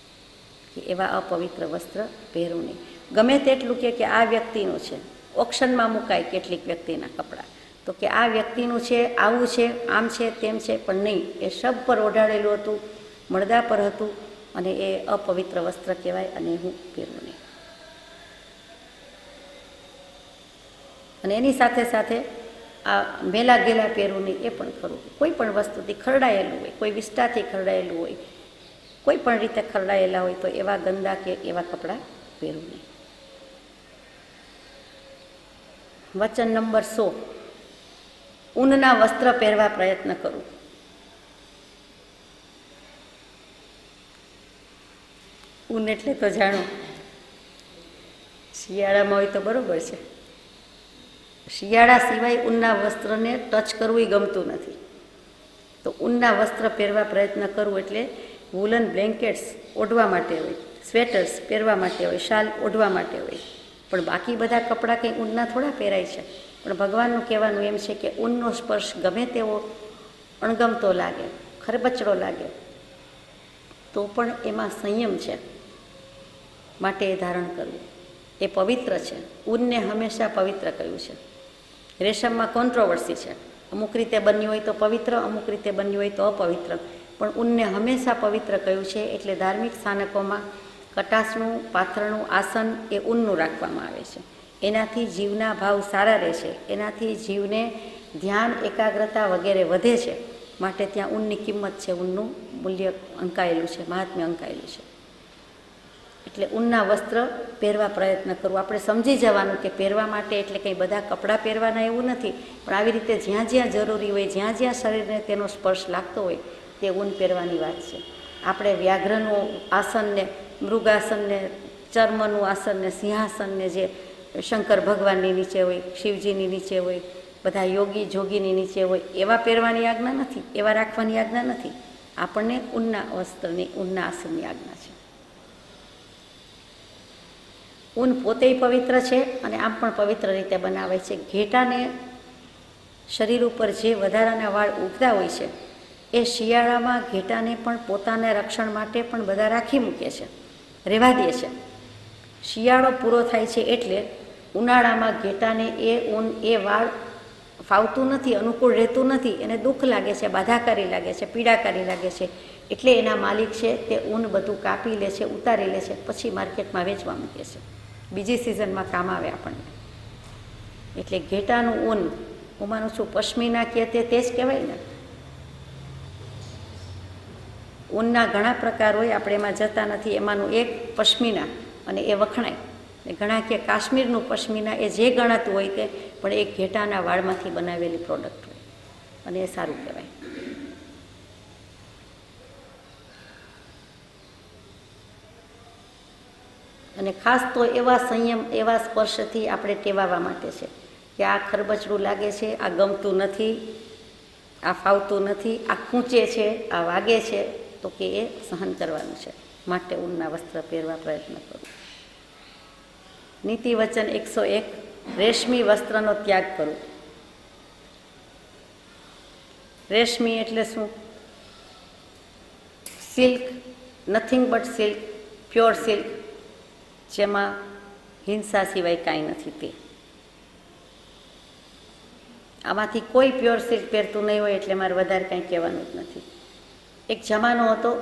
કે એવા અપવિત્ર વસ્ત્ર પહેરવું નહીં. ગમે તેટલું કે આ વ્યક્તિનું છે, ઓક્શનમાં મુકાય કેટલીક વ્યક્તિના કપડાં, તો કે આ વ્યક્તિનું છે, આવું છે, આમ છે, તેમ છે, પણ નહીં, એ શબ પર ઓઢાડેલું હતું, મળદા પર હતું, અને એ અપવિત્ર વસ્ત્ર કહેવાય, અને હું પહેરવું નહીં. અને એની સાથે સાથે આ મેલા ગેલા પહેરવું નહીં, એ પણ ખરું. કોઈ પણ વસ્તુથી ખરડાયેલું હોય, કોઈ વિષ્ટાથી ખરડાયેલું હોય, કોઈ પણ રીતે ખરડાયેલા હોય, તો એવા ગંદા કે એવા કપડાં પહેરવું નહીં. વચન નંબર 100, ઊનના વસ્ત્ર પહેરવા પ્રયત્ન કરું. ઊન એટલે તો જાણો, શિયાળામાં હોય તો બરોબર છે, શિયાળા સિવાય ઊનના વસ્ત્રને ટચ કરવું એ ગમતું નથી. તો ઊનના વસ્ત્ર પહેરવા પ્રયત્ન કરવું એટલે વૂલન બ્લેન્કેટ્સ ઓઢવા માટે હોય, સ્વેટર્સ પહેરવા માટે હોય, શાલ ઓઢવા માટે હોય, પણ બાકી બધા કપડાં કંઈ ઊનના થોડા પહેરાય છે. પણ ભગવાનનું કહેવાનું એમ છે કે ઊનનો સ્પર્શ ગમે તેવો અણગમતો લાગે, ખરબચડો લાગે, તો પણ એમાં સંયમ છે, માટે એ ધારણ કરવું એ પવિત્ર છે. ઊનને હંમેશા પવિત્ર કહ્યું છે. રેશમમાં કોન્ટ્રોવર્સી છે, અમુક રીતે બન્યું હોય તો પવિત્ર, અમુક રીતે બન્યું હોય તો અપવિત્ર, પણ ઊનને હંમેશા પવિત્ર કહ્યું છે. એટલે ધાર્મિક સ્થાનકોમાં કટાસનું, પાથરણું, આસન એ ઊનનું રાખવામાં આવે છે. એનાથી જીવના ભાવ સારા રહેશે, એનાથી જીવને ધ્યાન, એકાગ્રતા વગેરે વધે છે, માટે ત્યાં ઊનની કિંમત છે, ઊનનું મૂલ્ય અંકાયેલું છે, મહાત્મ્ય અંકાયેલું છે. એટલે ઊનના વસ્ત્ર પહેરવા પ્રયત્ન કરવો. આપણે સમજી જવાનું કે પહેરવા માટે એટલે કંઈ બધા કપડાં પહેરવાના એવું નથી, પણ આવી રીતે જ્યાં જ્યાં જરૂરી હોય, જ્યાં જ્યાં શરીરને તેનો સ્પર્શ લાગતો હોય, તે ઊન પહેરવાની વાત છે. આપણે વ્યાઘ્રનું આસનને, મૃગાસનને, ચર્મનું આસનને, સિંહાસનને, જે શંકર ભગવાનની નીચે હોય, શિવજીની નીચે હોય, બધા યોગી જોગીની નીચે હોય, એવા પહેરવાની આજ્ઞા નથી, એવા રાખવાની આજ્ઞા નથી. આપણને ઊનના વસ્ત્રની, ઊનના આસનની આજ્ઞા છે. ઊન પોતે પવિત્ર છે, અને આમ પણ પવિત્ર રીતે બનાવે છે. ઘેટાને શરીર ઉપર જે વધારાના વાળ ઉગતા હોય છે, એ શિયાળામાં ઘેટાને પણ પોતાના રક્ષણ માટે પણ બધા રાખી મૂકે છે, રહેવા દે છે. શિયાળો પૂરો થાય છે એટલે ઉનાળામાં ઘેટાને એ ઊન, એ વાળ ફાવતું નથી, અનુકૂળ રહેતું નથી, એને દુઃખ લાગે છે, બાધાકારી લાગે છે, પીડાકારી લાગે છે, એટલે એના માલિક છે તે ઊન બધું કાપી લે છે, ઉતારી લે છે, પછી માર્કેટમાં વેચવા મૂકે છે, બીજી સિઝનમાં કામ આવે આપણને. એટલે ઘેટાનું ઊન, હું માનું છું પશ્મિના કહે તે જ કહેવાય ને. ઊનના ઘણા પ્રકાર હોય, આપણે એમાં જતા નથી. એમાંનું એક પશ્મિના, અને એ વખણાય. ઘણા કે કાશ્મીરનું પશ્મિના, એ જે ગણાતું હોય તે, પણ એ ઘેટાના વાળમાંથી બનાવેલી પ્રોડક્ટ હોય, અને એ સારું કહેવાય. અને ખાસ તો એવા સંયમ, એવા સ્પર્શથી આપણે ટેવાવા માટે છે કે આ ખરબચડું લાગે છે, આ ગમતું નથી, આ ફાવતું નથી, આ ખૂંચે છે, આ વાગે છે, તો કે એ સહન કરવાનું છે. માટે ઊનના વસ્ત્ર પહેરવા પ્રયત્ન કરો. નીતિ વચન 101, રેશમી વસ્ત્રનો ત્યાગ કરો. રેશમી એટલે શું? Silk, nothing but silk, pure silk, જેમાં હિંસા સિવાય કાંઈ નથી. તે આમાંથી કોઈ પ્યોર સિલ્ક પહેરતું નહીં હોય, એટલે મારે વધારે કાંઈ કહેવાનું જ નથી. એક જમાનો હતો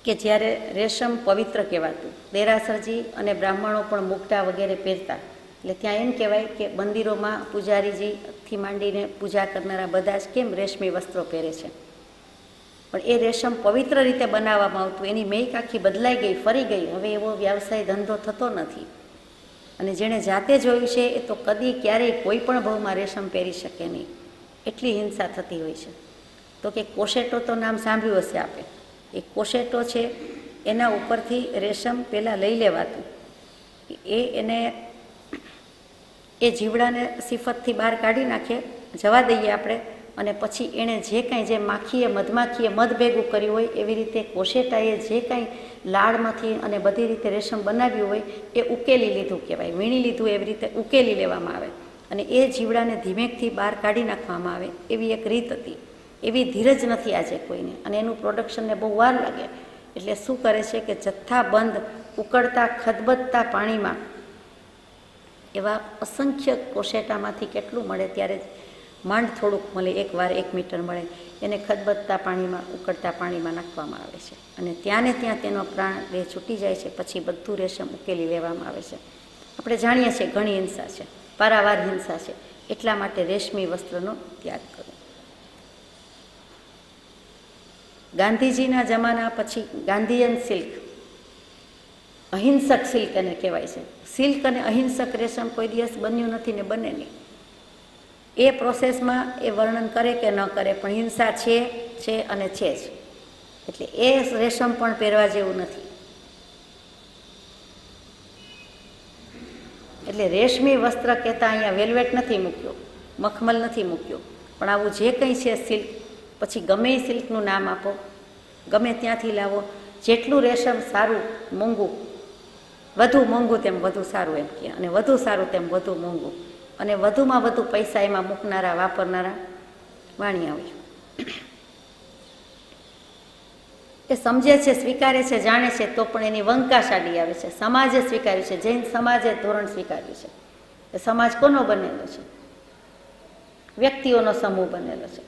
કે જ્યારે રેશમ પવિત્ર કહેવાતું, દેરાસરજી અને બ્રાહ્મણો પણ મુગટા વગેરે પહેરતા. એટલે ત્યાં એમ કહેવાય કે મંદિરોમાં પૂજારીજીથી માંડીને પૂજા કરનારા બધા જ કેમ રેશમી વસ્ત્રો પહેરે છે. પણ એ રેશમ પવિત્ર રીતે બનાવવામાં આવતું, એની મેક આખી બદલાઈ ગઈ, ફરી ગઈ. હવે એવો વ્યવસાય ધંધો થતો નથી. અને જેણે જાતે જોયું છે એ તો કદી ક્યારેય કોઈ પણ ભાવમાં રેશમ પહેરી શકે નહીં, એટલી હિંસા થતી હોય છે. તો કે કોશેટો તો નામ સાંભળ્યું હશે આપે, એ કોશેટો છે એના ઉપરથી રેશમ પહેલાં લઈ લેવાતું, એને એ જીવડાને સિફતથી બહાર કાઢી નાખીએ, જવા દઈએ આપણે, અને પછી એણે જે કાંઈ જે માખીએ મધમાખીએ મધ ભેગું કર્યું હોય એવી રીતે કોશેટાએ જે કાંઈ લાળમાંથી અને બધી રીતે રેશમ બનાવ્યું હોય એ ઉકેલી લીધું કહેવાય, વીણી લીધું એવી રીતે ઉકેલી લેવામાં આવે અને એ જીવડાને ધીમેકથી બહાર કાઢી નાખવામાં આવે એવી એક રીત હતી. એવી ધીરજ નથી આજે કોઈને, અને એનું પ્રોડક્શનને બહુ વાર લાગે. એટલે શું કરે છે કે જથ્થાબંધ ઉકળતા ખદબદતા પાણીમાં એવા અસંખ્ય કોશેટામાંથી કેટલું મળે ત્યારે માંડ થોડુંક મળે, એકવાર 1 મીટર મળે, એને ખદબદતા પાણીમાં ઉકળતા પાણીમાં નાખવામાં આવે છે અને ત્યાં ને ત્યાં તેનો પ્રાણ દેહ છૂટી જાય છે. પછી બધું રેશમ ઉકેલી લેવામાં આવે છે. આપણે જાણીએ છીએ ઘણી હિંસા છે, પારાવાર હિંસા છે, એટલા માટે રેશમી વસ્ત્રનો ત્યાગ કરવો. ગાંધીજીના જમાના પછી ગાંધીયન સિલ્ક, અહિંસક સિલ્ક એને કહેવાય છે. સિલ્ક અને અહિંસક રેશમ કોઈ દિવસ બન્યું નથી ને બને નહીં. એ પ્રોસેસમાં એ વર્ણન કરે કે ન કરે, પણ હિંસા છે અને છે જ. એટલે એ રેશમ પણ પહેરવા જેવું નથી. એટલે રેશમી વસ્ત્ર કહેતા અહીંયા વેલ્વેટ નથી મૂક્યો, મખમલ નથી મૂક્યો, પણ આવું જે કંઈ છે સિલ્ક, પછી ગમે એ સિલ્કનું નામ આપો, ગમે ત્યાંથી લાવો, જેટલું રેશમ સારું મોંઘું, વધુ મોંઘું તેમ વધુ સારું એમ કહે, અને વધુ સારું તેમ વધુ મોંઘું, અને વધુમાં વધુ પૈસા એમાં મૂકનારા વાપરનારા વાણિયા હોય. એ સમજે છે, સ્વીકારે છે, જાણે છે, તો પણ એની વંકા સાડી આવે છે. સમાજે સ્વીકાર્યું છે, જૈન સમાજે ધોરણ સ્વીકાર્યું છે. એ સમાજ કોનો બનેલો છે? વ્યક્તિઓનો સમૂહ બનેલો છે.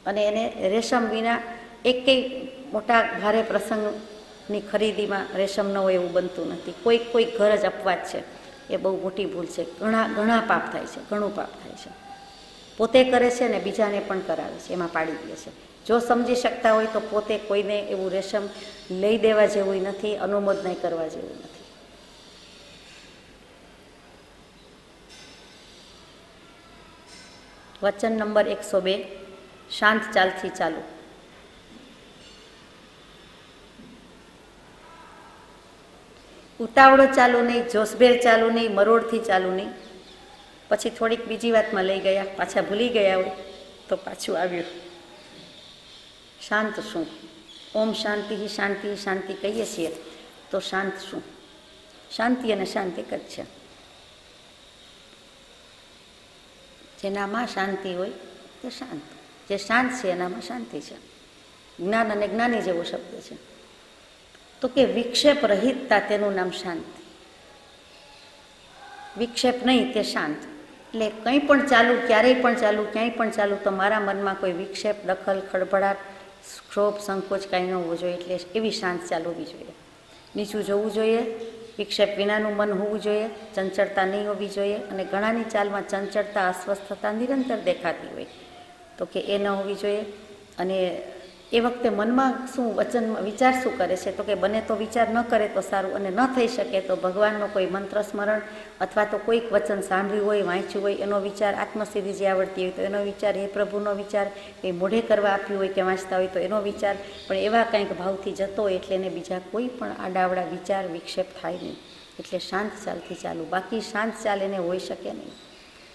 અને એને રેશમ વિના એકેય મોટા ભારે પ્રસંગની ખરીદીમાં રેશમ ન હોય એવું બનતું નથી. કોઈ ઘર જ અપવાદ છે. એ બહુ મોટી ભૂલ છે. ઘણા પાપ થાય છે, ઘણું પાપ થાય છે. પોતે કરે છે ને બીજાને પણ કરાવે છે, એમાં પાડી દે છે. જો સમજી શકતા હોય તો પોતે કોઈને એવું રેશમ લઈ દેવા જેવું નથી, અનુમોદન કરવા જેવું નથી. વચન નંબર 102, શાંત ચાલથી ચાલુ. ઉતાવળો ચાલુ નહીં, જોશભેર ચાલુ નહીં, મરોડથી ચાલુ નહીં. પછી થોડીક બીજી વાતમાં લઈ ગયા, પાછા ભૂલી ગયા હોય તો પાછું આવ્યું. શાંત શું? ઓમ શાંતિ શાંતિ શાંતિ કહીએ છીએ તો શાંત શું? શાંતિ અને શાંતિ એક જ છે. જેનામાં શાંતિ હોય તે શાંત, જે શાંત છે એનામાં શાંતિ છે. જ્ઞાન અને જ્ઞાની જેવો શબ્દ છે. તો કે વિક્ષેપ રહિતતા, તેનું નામ શાંતિ. વિક્ષેપ નહીં, તે શાંત. એટલે કંઈ પણ ચાલુ, ક્યારેય પણ ચાલુ, ક્યાંય પણ ચાલુ, તો મારા મનમાં કોઈ વિક્ષેપ, દખલ, ખળભળાટ, ક્ષોભ, સંકોચ કાંઈ ન હોવું જોઈએ. એટલે એવી શાંત ચાલુ હોવી જોઈએ. નીચું જોવું જોઈએ, વિક્ષેપ વિનાનું મન હોવું જોઈએ, ચંચળતા નહીં હોવી જોઈએ. અને ઘણાની ચાલમાં ચંચળતા, અસ્વસ્થતા નિરંતર દેખાતી હોય, તો કે એ ન હોવી જોઈએ. અને એ વખતે મનમાં શું, વચનમાં વિચાર શું કરે છે, તો કે બને તો વિચાર ન કરે તો સારું, અને ન થઈ શકે તો ભગવાનનો કોઈ મંત્ર સ્મરણ અથવા તો કોઈક વચન સાંભળ્યું હોય, વાંચ્યું હોય, એનો વિચાર, આત્મસિદ્ધિ જે આવડતી હોય તો એનો વિચાર, હે પ્રભુનો વિચાર, એ મોઢે કરવા આપ્યું હોય કે વાંચતા હોય તો એનો વિચાર, પણ એવા કંઈક ભાવથી જતો હોય એટલે એને બીજા કોઈ પણ આડાવડા વિચાર, વિક્ષેપ થાય નહીં. એટલે શાંત ચાલથી ચાલુ. બાકી શાંત ચાલ એને હોઈ શકે નહીં.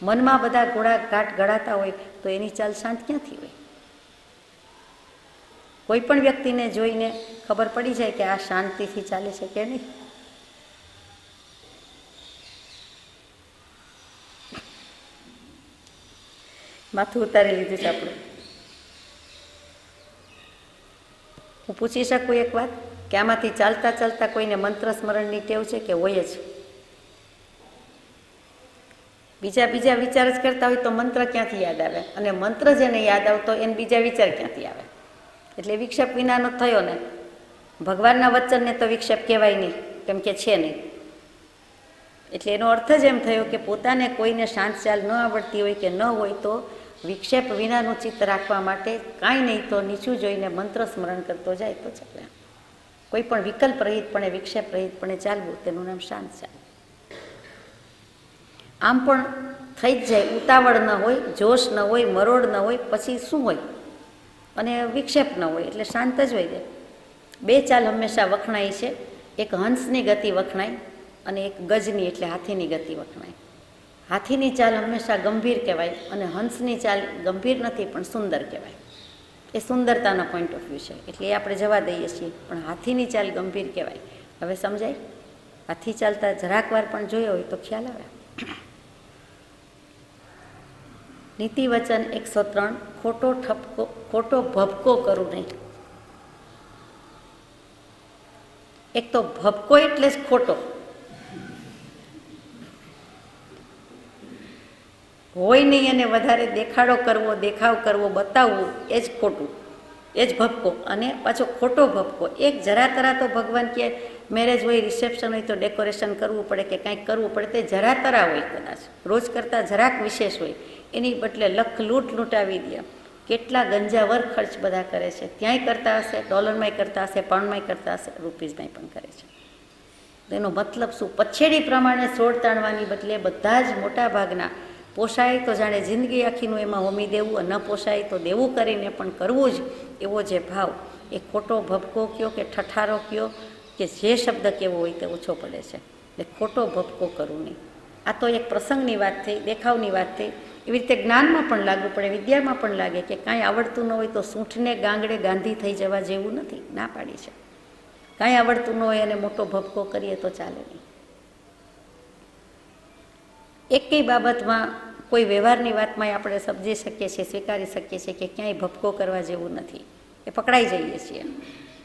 મનમાં બધા ઘોડાઘાટ ગળાતા હોય તો એની ચાલ શાંત ક્યાંથી હોય? કોઈ પણ વ્યક્તિને જોઈને ખબર પડી જાય કે આ શાંતિથી ચાલે છે કે નહીં. માથું ઉતારી લીધું છે આપણું. હું પૂછી શકું એક વાત, કે આમાંથી ચાલતા ચાલતા કોઈને મંત્ર સ્મરણની ટેવ છે કે હોય જ? બીજા વિચાર જ કરતા હોય તો મંત્ર ક્યાંથી યાદ આવે? અને મંત્ર જેને યાદ આવતો એને બીજા વિચાર ક્યાંથી આવે? એટલે વિક્ષેપ વિનાનો થયો ને. ભગવાનના વચનને તો વિક્ષેપ કહેવાય નહીં, કેમ કે છે નહીં. એટલે એનો અર્થ જ એમ થયો કે પોતાને કોઈને શાંત ચાલ ન આવડતી હોય કે ન હોય તો વિક્ષેપ વિનાનું ચિત્ત રાખવા માટે કાંઈ નહીં તો નીચું જોઈને મંત્ર સ્મરણ કરતો જાય તો ચાલે. કોઈ પણ વિકલ્પ રહિતપણે, વિક્ષેપ રહિતપણે ચાલવું, તેનું નામ શાંત ચાલ. આમ પણ થઈ જ જાય, ઉતાવળ ન હોય, જોશ ન હોય, મરોડ ન હોય, પછી શું હોય? અને વિક્ષેપ ન હોય એટલે શાંત જ હોય જાય. બે ચાલ હંમેશા વખણાય છે, એક હંસની ગતિ વખણાય અને એક ગજની એટલે હાથીની ગતિ વખણાય. હાથીની ચાલ હંમેશા ગંભીર કહેવાય અને હંસની ચાલ ગંભીર નથી પણ સુંદર કહેવાય. એ સુંદરતાનો પોઈન્ટ ઓફ વ્યૂ છે, એટલે એ આપણે જવા દઈએ છીએ. પણ હાથીની ચાલ ગંભીર કહેવાય. હવે સમજાય? હાથી ચાલતા જરાક વાર પણ જોયો હોય તો ખ્યાલ આવે. નીતિ વચન 103, ખોટો ભપકો કરું નહીં. એક તો ભપકો એટલે જ ખોટો હોય નહીં, અને વધારે દેખાડો કરવો, દેખાવ કરવો, બતાવવું એ જ ખોટું, એ જ ભપકો. અને પાછો ખોટો ભપકો. એક જરા તરા તો ભગવાન કે મેરેજ હોય, રિસેપ્શન હોય તો ડેકોરેશન કરવું પડે કે કાંઈક કરવું પડે, તે જરા તરા હોય, કદાચ રોજ કરતાં જરાક વિશેષ હોય, એની બદલે લખ લૂંટાવી દે. કેટલા ગંજાવર ખર્ચ બધા કરે છે, ત્યાંય કરતા હશે, ડોલરમાંય કરતા હશે, પાઉન્ડમાંય કરતા હશે, રૂપીઝમાંય પણ કરે છે. એનો મતલબ શું? પછેડી પ્રમાણે સોળ તાણવાની બદલે બધા જ મોટા ભાગના પોષાય તો જાણે જિંદગી આખીનું એમાં હોમી દેવું, ન પોષાય તો દેવું કરીને પણ કરવું જ, એવો જે ભાવ, એ ખોટો ભપકો કયો કે ઠઠારો કયો કે જે શબ્દ કેવો હોય તે ઓછો પડે છે. એટલે ખોટો ભપકો કરવું નહીં. આ તો એક પ્રસંગની વાત થઈ, દેખાવની વાત થઈ. એવી રીતે જ્ઞાનમાં પણ લાગુ પડે, વિદ્યામાં પણ લાગે કે કાંઈ આવડતું ન હોય તો સૂંઠને ગાંગડે ગાંધી થઈ જવા જેવું નથી, ના પાડી છે. કાંઈ આવડતું ન હોય અને મોટો ભપકો કરીએ તો ચાલે નહીં. એકેય બાબતમાં, કોઈ વ્યવહારની વાતમાં આપણે સમજી શકીએ છીએ, સ્વીકારી શકીએ છીએ કે ક્યાંય ભપકો કરવા જેવું નથી. એ પકડાઈ જઈએ છીએ,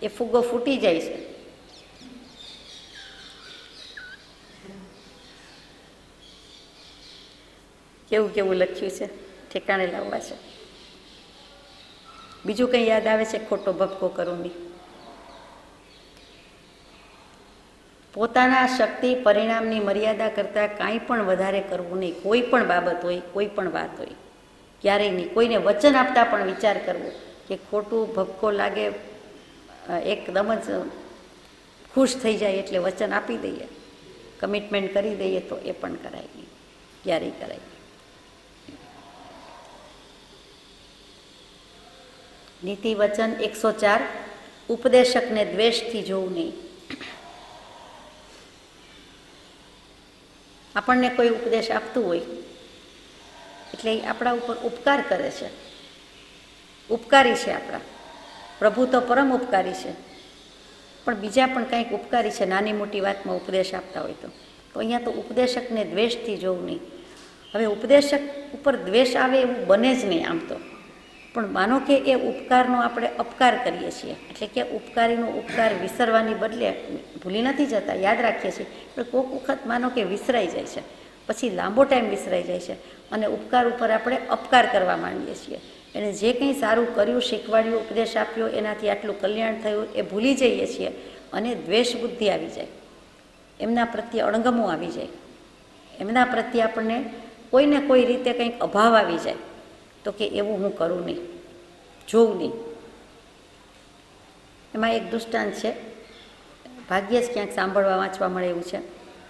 એ ફુગ્ગો ફૂટી જાય છે. કેવું કેવું લખ્યું છે, ઠેકાણે લાવવા છે. બીજું કંઈ યાદ આવે છે? ખોટો ભપકો કરું નહીં. પોતાના શક્તિ પરિણામની મર્યાદા કરતાં કાંઈ પણ વધારે કરવું નહીં. કોઈ પણ બાબત હોય, કોઈ પણ વાત હોય, ક્યારેય નહીં. કોઈને વચન આપતા પણ વિચાર કરવો કે ખોટું ભપકો લાગે, એકદમ જ ખુશ થઈ જાય એટલે વચન આપી દઈએ, કમિટમેન્ટ કરી દઈએ, તો એ પણ કરાય નહીં, ક્યારેય કરાય નહીં. નીતિ વચન 104, ઉપદેશકને દ્વેષથી જોવું નહીં. આપણને કોઈ ઉપદેશ આપતું હોય એટલે એ આપણા ઉપર ઉપકાર કરે છે, ઉપકારી છે આપણા. પ્રભુ તો પરમ ઉપકારી છે, પણ બીજા પણ કંઈક ઉપકારી છે, નાની મોટી વાતમાં ઉપદેશ આપતા હોય તો અહીંયા તો ઉપદેશકને દ્વેષથી જોવું નહીં. હવે ઉપદેશક ઉપર દ્વેષ આવે એવું બને જ નહીં આમ તો, પણ માનો કે એ ઉપકારનો આપણે અપકાર કરીએ છીએ, એટલે કે ઉપકારીનો ઉપકાર વિસરવાની બદલે ભૂલી નથી જતા, યાદ રાખીએ છીએ, પણ કોઈક વખત માનો કે વિસરાઈ જાય છે, પછી લાંબો ટાઈમ વિસરાઈ જાય છે અને ઉપકાર ઉપર આપણે અપકાર કરવા માંડીએ છીએ. એને જે કંઈ સારું કર્યું, શીખવાડ્યું, ઉપદેશ આપ્યો, એનાથી આટલું કલ્યાણ થયું એ ભૂલી જઈએ છીએ અને દ્વેષ બુદ્ધિ આવી જાય, એમના પ્રત્યે અણગમો આવી જાય, એમના પ્રત્યે આપણને કોઈને કોઈ રીતે કંઈક અભાવ આવી જાય, તો કે એવું હું કરું નહીં, જોઉં નહીં. એમાં એક દૃષ્ટાંત છે, ભાગ્યે જ ક્યાંક સાંભળવા વાંચવા મળે એવું છે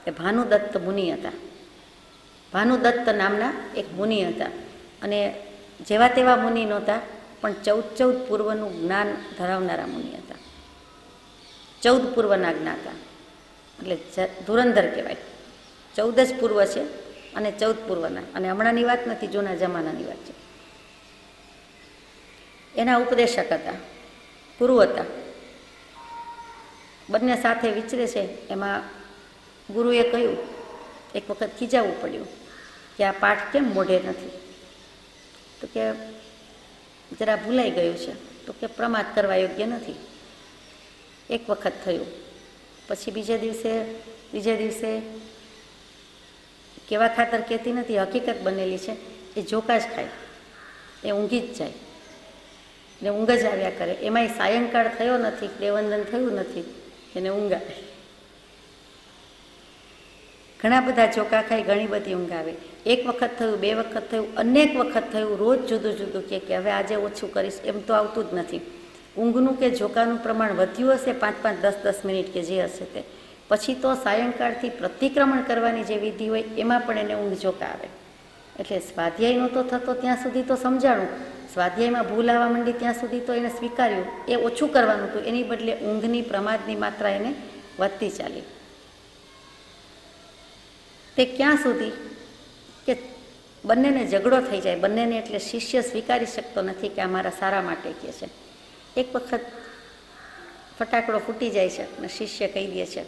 કે ભાનુદત્ત મુનિ હતા. ભાનુદત્ત નામના એક મુનિ હતા અને જેવા તેવા મુનિ નહોતા, પણ 14 પૂર્વનું જ્ઞાન ધરાવનારા મુનિ હતા. 14 પૂર્વના જ્ઞાતા એટલે ધુરંધર કહેવાય. 14 જ પૂર્વ છે અને 14 પૂર્વના, અને હમણાંની વાત નથી, જૂના જમાનાની વાત છે. એના ઉપદેશક હતા, ગુરુ હતા, બંને સાથે વિચરે છે. એમાં ગુરુએ કહ્યું, એક વખત ખીજાવવું પડ્યું કે આ પાઠ કેમ મોઢે નથી, તો કે જરા ભૂલાઈ ગયું છે, તો કે પ્રમાદ કરવા યોગ્ય નથી. એક વખત થયું, પછી બીજે દિવસે કેવા ખાતર કહેતી નથી, હકીકત બનેલી છે, એ જોકા જ ખાય, એ ઊંઘી જ જાય ને ઊંઘ જ આવ્યા કરે. એમાંય સાયંકાળ થયો નથી, દેવવંદન થયું નથી, એને ઊંઘ આવે. ઘણા બધા ચોખા ખાઈ, ઘણી બધી ઊંઘ આવે. એક વખત થયું, બે વખત થયું, અનેક વખત થયું, રોજ જુદું જુદું કે હવે આજે ઓછું કરીશ, એમ તો આવતું જ નથી. ઊંઘનું કે ઝોકાનું પ્રમાણ વધ્યું હશે 5-5, 10-10 મિનિટ કે જે હશે તે. પછી તો સાયંકાળથી પ્રતિક્રમણ કરવાની જે વિધિ હોય એમાં પણ એને ઊંઘ ઝોકા આવે. એટલે સ્વાધ્યાય નહોતો થતો ત્યાં સુધી તો સમજાણું, સ્વાધ્યાયમાં ભૂલ આવવા માંડી ત્યાં સુધી તો એને સ્વીકાર્યું, એ ઓછું કરવાનું હતું, એની બદલે ઊંઘની પ્રમાદની માત્રા એને વધતી ચાલી. તે ક્યાં સુધી કે બંનેને ઝઘડો થઈ જાય, બંનેને, એટલે શિષ્ય સ્વીકારી શકતો નથી કે આ મારા સારા માટે કહે છે. એક વખત ફટાકડો ફૂટી જાય છે અને શિષ્ય કહી દે છે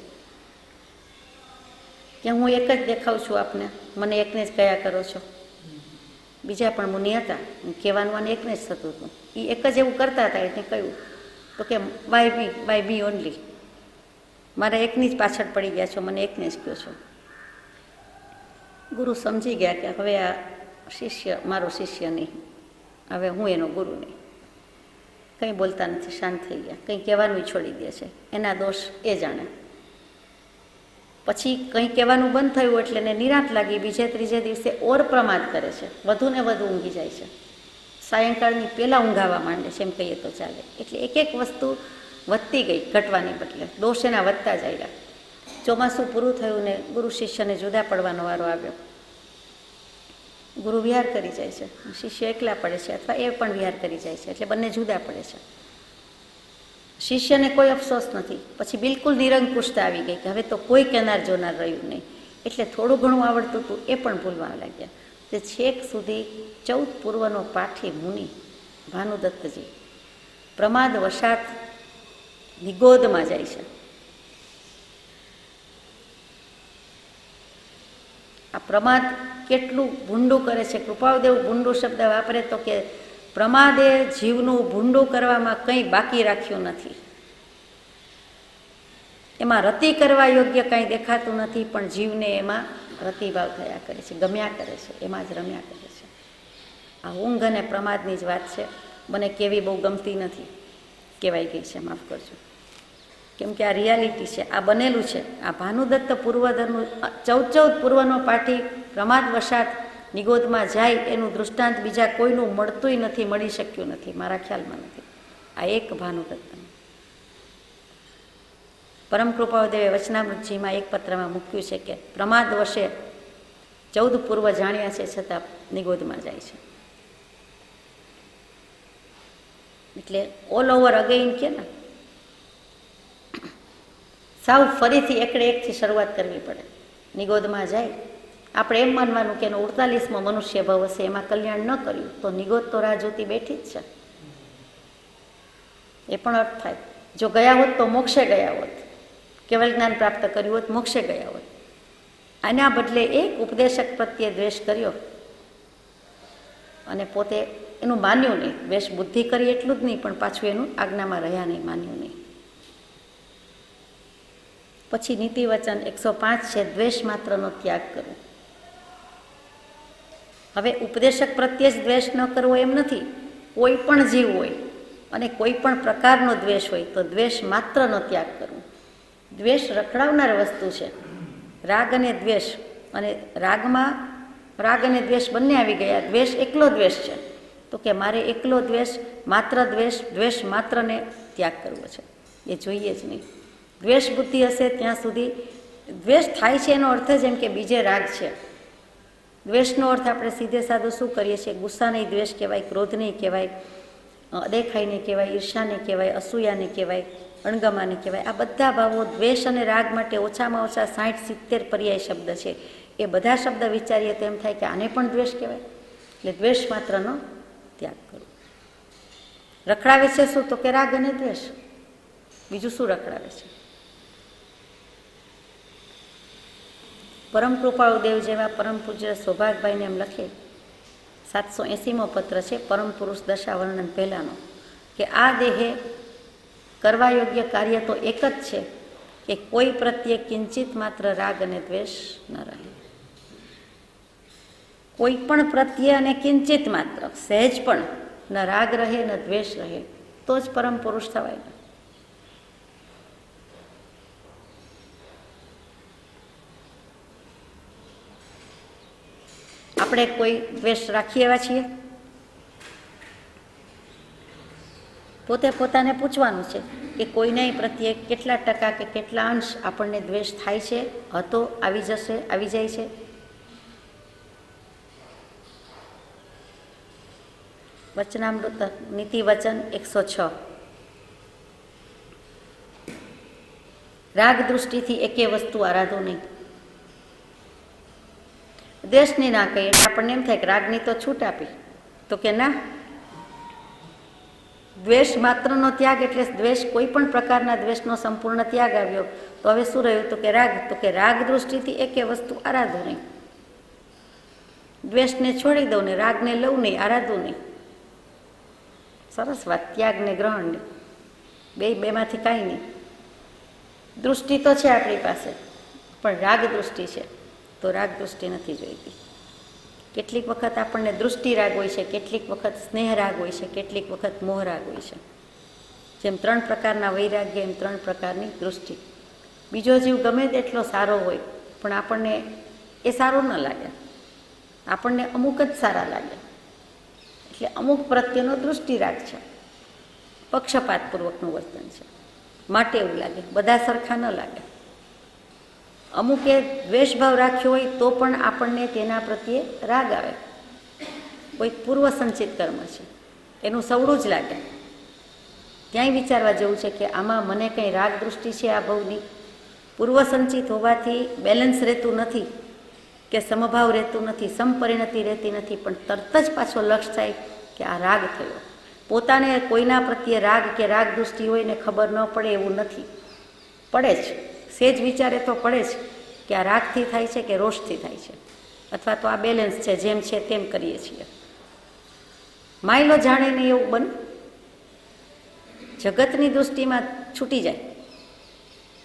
કે હું એક જ દેખાઉં છું આપને, મને એકને જ કયા કરો છો. બીજા પણ મુનિ હતા, કહેવાનું મને એકને જ થતું હતું, એ એક જ એવું કરતા હતા. એટલે કહ્યું તો કે બાય બી ઓનલી, મારા એકની જ પાછળ પડી ગયા છો, મને એકને જ કહો છો. ગુરુ સમજી ગયા કે હવે આ શિષ્ય મારો શિષ્ય નહીં, હવે હું એનો ગુરુ નહીં. કંઈ બોલતા નથી, શાંત થઈ ગયા, કંઈ કહેવાનું છોડી દે છે, એના દોષ એ જાણે. પછી કંઈ કહેવાનું બંધ થયું એટલે એને નિરાંત લાગી. બીજે ત્રીજે દિવસે ઓર પ્રમાદ કરે છે, વધુ ને વધુ ઊંઘી જાય છે, સાયંકાળની પહેલાં ઊંઘાવા માંડે છે, એમ કહીએ તો ચાલે. એટલે એક એક વસ્તુ વધતી ગઈ, ઘટવાની બદલે દોષ એના વધતા જાય. ચોમાસું પૂરું થયું ને ગુરુ શિષ્યને જુદા પડવાનો વારો આવ્યો. ગુરુ વિહાર કરી જાય છે, શિષ્ય એકલા પડે છે, અથવા એ પણ વિહાર કરી જાય છે, એટલે બંને જુદા પડે છે. શિષ્યને કોઈ અફસોસ નથી. પછી બિલકુલ નિરંકુશતા આવી ગઈ કે હવે તો કોઈ કેનાર જોનાર રહ્યું નહીં. એટલે થોડું ઘણું આવડતું હતું એ પણ ભૂલવા લાગ્યા. તે છેક સુધી 14 પૂર્વનો પાઠી મુનિ ભાનુદત્તજી પ્રમાદ વશાત નિગોદમાં જાય છે. આ પ્રમાદ કેટલું ભૂંડું કરે છે. કૃપાળદેવ ભૂંડું શબ્દ વાપરે તો કે પ્રમાદે જીવનું ભૂંડું કરવામાં કંઈ બાકી રાખ્યું નથી. એમાં રતિ કરવા યોગ્ય કાંઈ દેખાતું નથી, પણ જીવને એમાં રતિભાવ થયા કરે છે, ગમ્યા કરે છે, એમાં જ રમ્યા કરે છે. આ ઊંઘ અને પ્રમાદની જ વાત છે. મને કેવી બહુ ગમતી નથી, કહેવાય ગઈ છે, માફ કરજો, કેમ કે આ રિયાલિટી છે, આ બનેલું છે. આ ભાનુદત્ત પૂર્વધરનું 14 પૂર્વનો પાઠી પ્રમાદ વશાત નિગોદમાં જાય એનું દૃષ્ટાંત બીજા કોઈનું મળતુંય નથી, મળી શક્યું નથી, મારા ખ્યાલમાં નથી. આ એક ભાનુદત્તનું. પરમ કૃપાળદેવે વચનામૃતજીમાં એક પત્રમાં મૂક્યું છે કે પ્રમાદ વશે 14 પૂર્વ જાણ્યા છે છતાં નિગોદમાં જાય છે. એટલે ઓલ ઓવર અગેઇન કે ને, સાવ ફરીથી એકડે એકથી શરૂઆત કરવી પડે. નિગોદમાં જાય, આપણે એમ માનવાનું કે એનો 48મો મનુષ્ય ભાવ હશે, એમાં કલ્યાણ ન કર્યું તો નિગોદ તો રાહ જોતી બેઠી જ છે. એ પણ અર્થ થાય. જો ગયા હોત તો મોક્ષે ગયા હોત, કેવલ જ્ઞાન પ્રાપ્ત કર્યું હોત, મોક્ષે ગયા હોત. આના બદલે એક ઉપદેશક પ્રત્યે દ્વેષ કર્યો અને પોતે એનું માન્યું નહીં. દ્વેષ બુદ્ધિ કરી એટલું જ નહીં, પણ પાછું એનું આજ્ઞામાં રહ્યા નહીં, માન્યું નહીં. પછી નીતિ વચન 105 છે, દ્વેષ માત્રનો ત્યાગ કરવો. હવે ઉપદેશક પ્રત્યે જ દ્વેષ ન કરવો એમ નથી. કોઈ પણ જીવ હોય અને કોઈ પણ પ્રકારનો દ્વેષ હોય તો દ્વેષ માત્રનો ત્યાગ કરવો. દ્વેષ રખડાવનાર વસ્તુ છે. રાગ અને દ્વેષ, અને રાગમાં રાગ અને દ્વેષ બંને આવી ગયા. દ્વેષ એકલો દ્વેષ છે, તો કે મારે એકલો દ્વેષ, માત્ર દ્વેષ, દ્વેષ માત્રને ત્યાગ કરવો છે, એ જોઈએ જ નહીં. દ્વેષ બુદ્ધિ હશે ત્યાં સુધી દ્વેષ થાય છે એનો અર્થ જ એમ કે બીજે રાગ છે. દ્વેષનો અર્થ આપણે સીધે સાધું શું કરીએ છીએ? ગુસ્સા નહીં દ્વેષ કહેવાય, ક્રોધ નહીં કહેવાય, અદેખાઈને કહેવાય, ઈર્ષાને કહેવાય, અસૂયાને કહેવાય, અણગમાને કહેવાય. આ બધા ભાવો દ્વેષ અને રાગ માટે ઓછામાં ઓછા 60-70 પર્યાય શબ્દ છે. એ બધા શબ્દ વિચારીએ તો એમ થાય કે આને પણ દ્વેષ કહેવાય. એટલે દ્વેષ માત્રનો ત્યાગ કરવો. રખડાવે છે શું? તો કે રાગ અને દ્વેષ. બીજું શું રખડાવે છે? પરમ કૃપાળુ દેવ જેવા પરમ પૂજ્ય સૌભાગભાઈને એમ લખે, 780મો પત્ર છે, પરમ પુરુષ દશા વર્ણન પહેલાંનો, કે આ દેહે કરવા યોગ્ય કાર્ય તો એક જ છે કે કોઈ પ્રત્યે કિંચિત માત્ર રાગ અને દ્વેષ ન રહે. કોઈ પણ પ્રત્યે અને કિંચિત માત્ર સહેજ પણ ન રાગ રહે ન દ્વેષ રહે, તો જ પરમ પુરુષ થવાય. આપણે કોઈ દ્વેષ રાખીએ એવા છીએ? પોતે પોતાને પૂછવાનું છે કે કોઈને પ્રત્યે કેટલા ટકા કે કેટલા અંશ આપણને દ્વેષ થાય છે, હતો, આવી જશે, આવી જાય છે. વચનામૃત નીતિ વચન 106. રાગ દૃષ્ટિથી એકે વસ્તુ આરાધો નહીં. દ્વેષની ના કહીએ આપણને એમ થાય કે રાગની તો છૂટ આપી, તો કે ના, દ્વેષ માત્રનો ત્યાગ એટલે દ્વેષ, કોઈ પણ પ્રકારના દ્વેષનો સંપૂર્ણ ત્યાગ આવ્યો. તો હવે શું રહ્યું? તો કે રાગ દૃષ્ટિથી એકે વસ્તુ આરાધો નહીં. દ્વેષને છોડી દઉં ને રાગને લઉં નહીં, આરાધું નહીં. સરસ વાત. ત્યાગ ને ગ્રહણ નહીં, બેમાંથી કાંઈ નહીં. દૃષ્ટિ તો છે આપણી પાસે, પણ રાગ દૃષ્ટિ છે તો રાગ દૃષ્ટિ નથી જોઈતી. કેટલીક વખત આપણને દૃષ્ટિ રાગ હોય છે, કેટલીક વખત સ્નેહ રાગ હોય છે, કેટલીક વખત મોહ રાગ હોય છે. જેમ 3 પ્રકારના વૈરાગ્ય એમ 3 પ્રકારની દૃષ્ટિ. બીજો જીવ ગમે તેટલો સારો હોય પણ આપણને એ સારો ન લાગે, આપણને અમુક જ સારા લાગે. એટલે અમુક પ્રત્યેનો દૃષ્ટિ રાગ છે, પક્ષપાતપૂર્વકનું વર્તન છે, માટે એવું લાગે. બધા સરખા ન લાગે. અમુકે દ્વેષભાવ રાખ્યો હોય તો પણ આપણને તેના પ્રત્યે રાગ આવે. કોઈ પૂર્વ સંચિત કર્મ છે, એનું સવડું જ લાગે. ક્યાંય વિચારવા જેવું છે કે આમાં મને કંઈ રાગ દૃષ્ટિ છે આ ભાવની. પૂર્વ સંચિત હોવાથી બેલેન્સ રહેતું નથી કે સમભાવ રહેતું નથી, સમપરિણતિ રહેતી નથી, પણ તરત જ પાછો લક્ષ થાય કે આ રાગ થયો. પોતાને કોઈના પ્રત્યે રાગ કે રાગ દૃષ્ટિ હોય ને ખબર ન પડે એવું નથી, પડે જ. સેજ વિચારે તો પડે જ કે આ રાગથી થાય છે કે રોષથી થાય છે, અથવા તો આ બેલેન્સ છે, જેમ છે તેમ કરીએ છીએ. માયલો જાણે ને એવું બને. જગતની દૃષ્ટિમાં છૂટી જાય,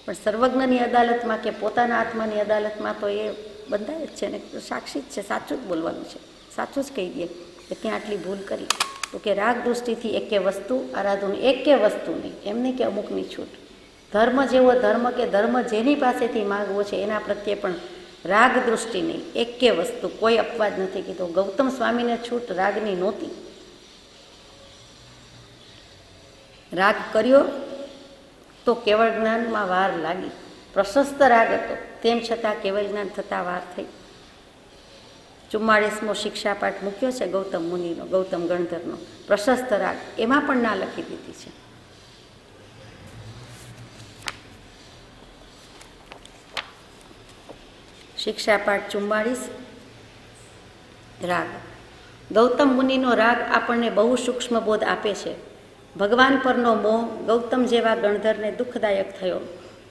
પણ સર્વજ્ઞની અદાલતમાં કે પોતાના આત્માની અદાલતમાં તો એ બંધાય જ છે ને, સાક્ષી જ છે. સાચું જ બોલવાનું છે, સાચું જ કહી દે કે ત્યાં આટલી ભૂલ કરી. તો કે રાગ દૃષ્ટિથી એકે વસ્તુ આરાધું, એકે વસ્તુ નહીં, એમ નહીં કે અમુકની છૂટ. ધર્મ જેવો ધર્મ કે ધર્મ જેની પાસેથી માગવો છે એના પ્રત્યે પણ રાગ દૃષ્ટિ નહીં, એકે વસ્તુ. કોઈ અપવાદ નથી કીધો. ગૌતમ સ્વામીને છૂટ રાગની નહોતી. રાગ કર્યો તો કેવળ જ્ઞાનમાં વાર લાગી. પ્રશસ્ત રાગ હતો, તેમ છતાં કેવળ જ્ઞાન થતાં વાર થઈ. 44મો શિક્ષાપાઠ મૂક્યો છે ગૌતમ મુનિનો, ગૌતમ ગણધરનો. પ્રશસ્ત રાગ એમાં પણ ના લખી દીધી છે. શિક્ષાપાઠ 44 રાગ. ગૌતમ મુનિનો રાગ આપણને બહુ સૂક્ષ્મ બોધ આપે છે. ભગવાન પરનો મોહ ગૌતમ જેવા ગણધરને દુઃખદાયક થયો,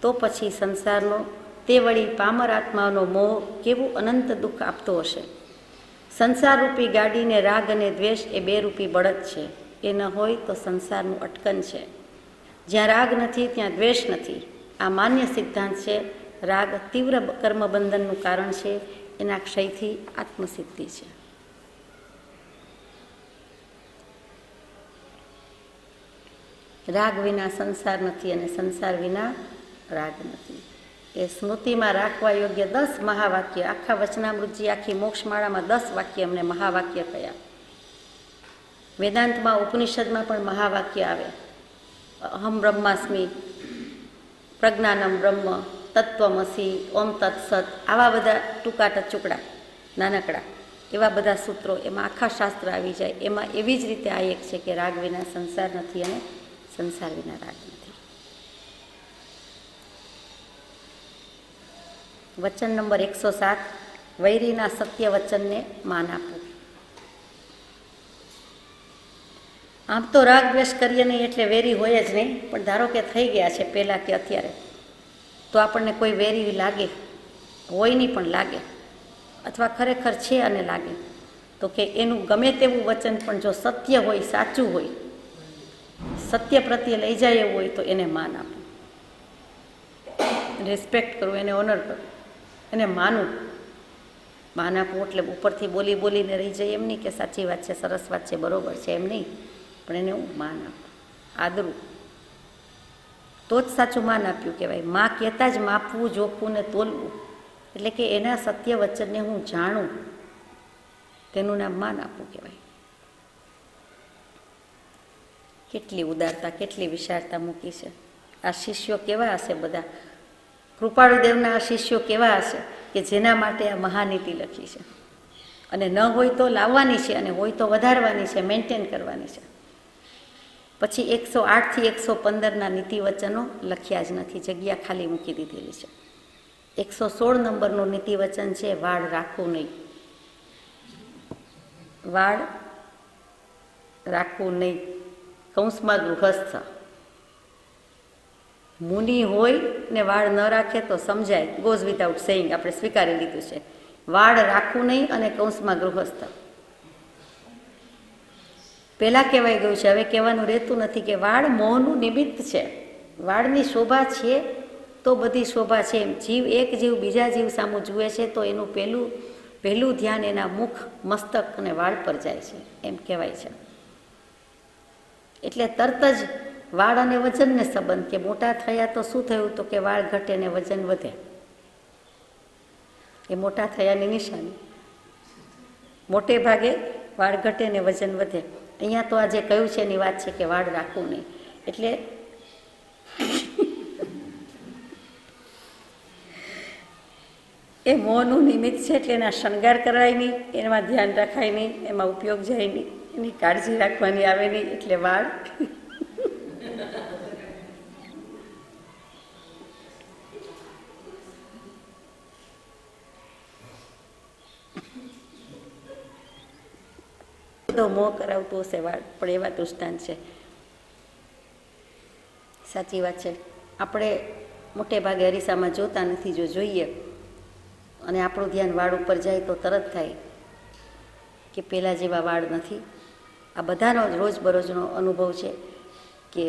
તો પછી સંસારનો, તે વળી પામર આત્માનો મોહ કેવું અનંત દુઃખ આપતો હશે. સંસારરૂપી ગાડીને રાગ અને દ્વેષ એ 2 રૂપી બળદ છે. એ ન હોય તો સંસારનું અટકન છે. જ્યાં રાગ નથી ત્યાં દ્વેષ નથી. આ માન્ય સિદ્ધાંત છે. રાગ તીવ્ર કર્મબંધનનું કારણ છે, એના ક્ષયથી આત્મસિદ્ધિ છે. રાગ વિના સંસાર નથી અને સંસાર વિના રાગ નથી. એ સ્મૃતિમાં રાખવા યોગ્ય 10 મહાવાક્ય. આખા વચનામૃતજી, આખી મોક્ષમાળામાં 10 વાક્ય અમને મહાવાક્ય કયા. વેદાંતમાં, ઉપનિષદમાં પણ મહાવાક્ય આવે. અહમ બ્રહ્માસ્મિ, પ્રજ્ઞાનમ બ્રહ્મ, તત્વમસી, ઓમ તત્સત, આવા બધા ટૂંકા ટચુકડા નાનકડા એવા બધા સૂત્રો, એમાં આખા શાસ્ત્ર આવી જાય. એમાં એવી જ રીતે આ એક છે કે રાગ વિના સંસાર નથી અને સંસાર વિના રાગ નથી. વચન નંબર 107. વૈરીના સત્ય વચનને માન આપવું. આમ તો રાગ દ્વેષ કરીએ નહીં એટલે વેરી હોય જ નહીં, પણ ધારો કે થઈ ગયા છે પહેલાં કે અત્યારે, તો આપણને કોઈ વેરી લાગે, હોય નહીં પણ લાગે, અથવા ખરેખર છે અને લાગે, તો કે એનું ગમે તેવું વચન પણ જો સત્ય હોય, સાચું હોય, સત્ય પ્રત્યે લઈ જાય એવું હોય તો એને માન આપવું, રિસ્પેક્ટ કરવું, એને ઓનર કરવું, એને માનવું. માન આપવું એટલે ઉપરથી બોલી બોલીને રહી જાય એમ નહીં કે સાચી વાત છે, સરસ વાત છે, બરોબર છે, એમ નહીં, પણ એને હું માન આપું, આદરું. તો જ સાચું માન આપ્યું કહેવાય. માં કહેતા જ માપવું, જોખવું ને તોલવું, એટલે કે એના સત્ય વચનને હું જાણું, તેનું નામ માન આપવું કહેવાય. કેટલી ઉદારતા, કેટલી વિશાળતા મૂકી છે. આ શિષ્યો કેવા હશે બધા, કૃપાળુદેવના આ શિષ્યો કેવા હશે કે જેના માટે આ મહાનીતિ લખી છે. અને ન હોય તો લાવવાની છે, અને હોય તો વધારવાની છે, મેન્ટેન કરવાની છે. પછી 108 થી 115 નીતિ વચનો લખ્યા જ નથી, જગ્યા ખાલી મૂકી દીધેલી છે. 116 નંબરનું નીતિ વચન છે, વાળ રાખવું નહીં. વાળ રાખવું નહીં. કૌંસમાં ગૃહસ્થ. મુનિ હોય ને વાળ ન રાખે તો સમજાય, ગોઝ વિધાઉટ સેઇંગ, આપણે સ્વીકારી લીધું છે. વાળ રાખવું નહીં અને કૌંસમાં ગૃહસ્થ. પહેલાં કહેવાય ગયું છે, હવે કહેવાનું રહેતું નથી કે વાળ મોહનું નિમિત્ત છે. વાળની શોભા છે તો બધી શોભા છે. એમ જીવ એક જીવ બીજા જીવ સામું જુએ છે તો એનું પહેલું ધ્યાન એના મુખ, મસ્તક અને વાળ પર જાય છે, એમ કહેવાય છે. એટલે તરત જ વાળ અને વજનને સંબંધ, કે મોટા થયા તો શું થયું, તો કે વાળ ઘટે ને વજન વધે. એ મોટા થયાની નિશાની. મોટે ભાગે વાળ ઘટે ને વજન વધે. અહીંયા તો આ જે કહ્યું છે એની વાત છે કે વાળ રાખવું નહીં. એટલે એ મોહનું નિમિત્ત છે, એટલે એના શણગાર કરાય નહીં, એમાં ધ્યાન રખાય નહીં, એમાં ઉપયોગ જાય નહીં, એની કાળજી રાખવાની આવે નહીં. એટલે વાળ બધો મોહ કરાવતું હશે વાળ, પણ એવા દૃષ્ટાંત છે. સાચી વાત છે. આપણે મોટે ભાગે અરીસામાં જોતા નથી. જો જોઈએ અને આપણું ધ્યાન વાળ ઉપર જાય તો તરત થાય કે પહેલાં જેવા વાળ નથી. આ બધાનો રોજબરોજનો અનુભવ છે કે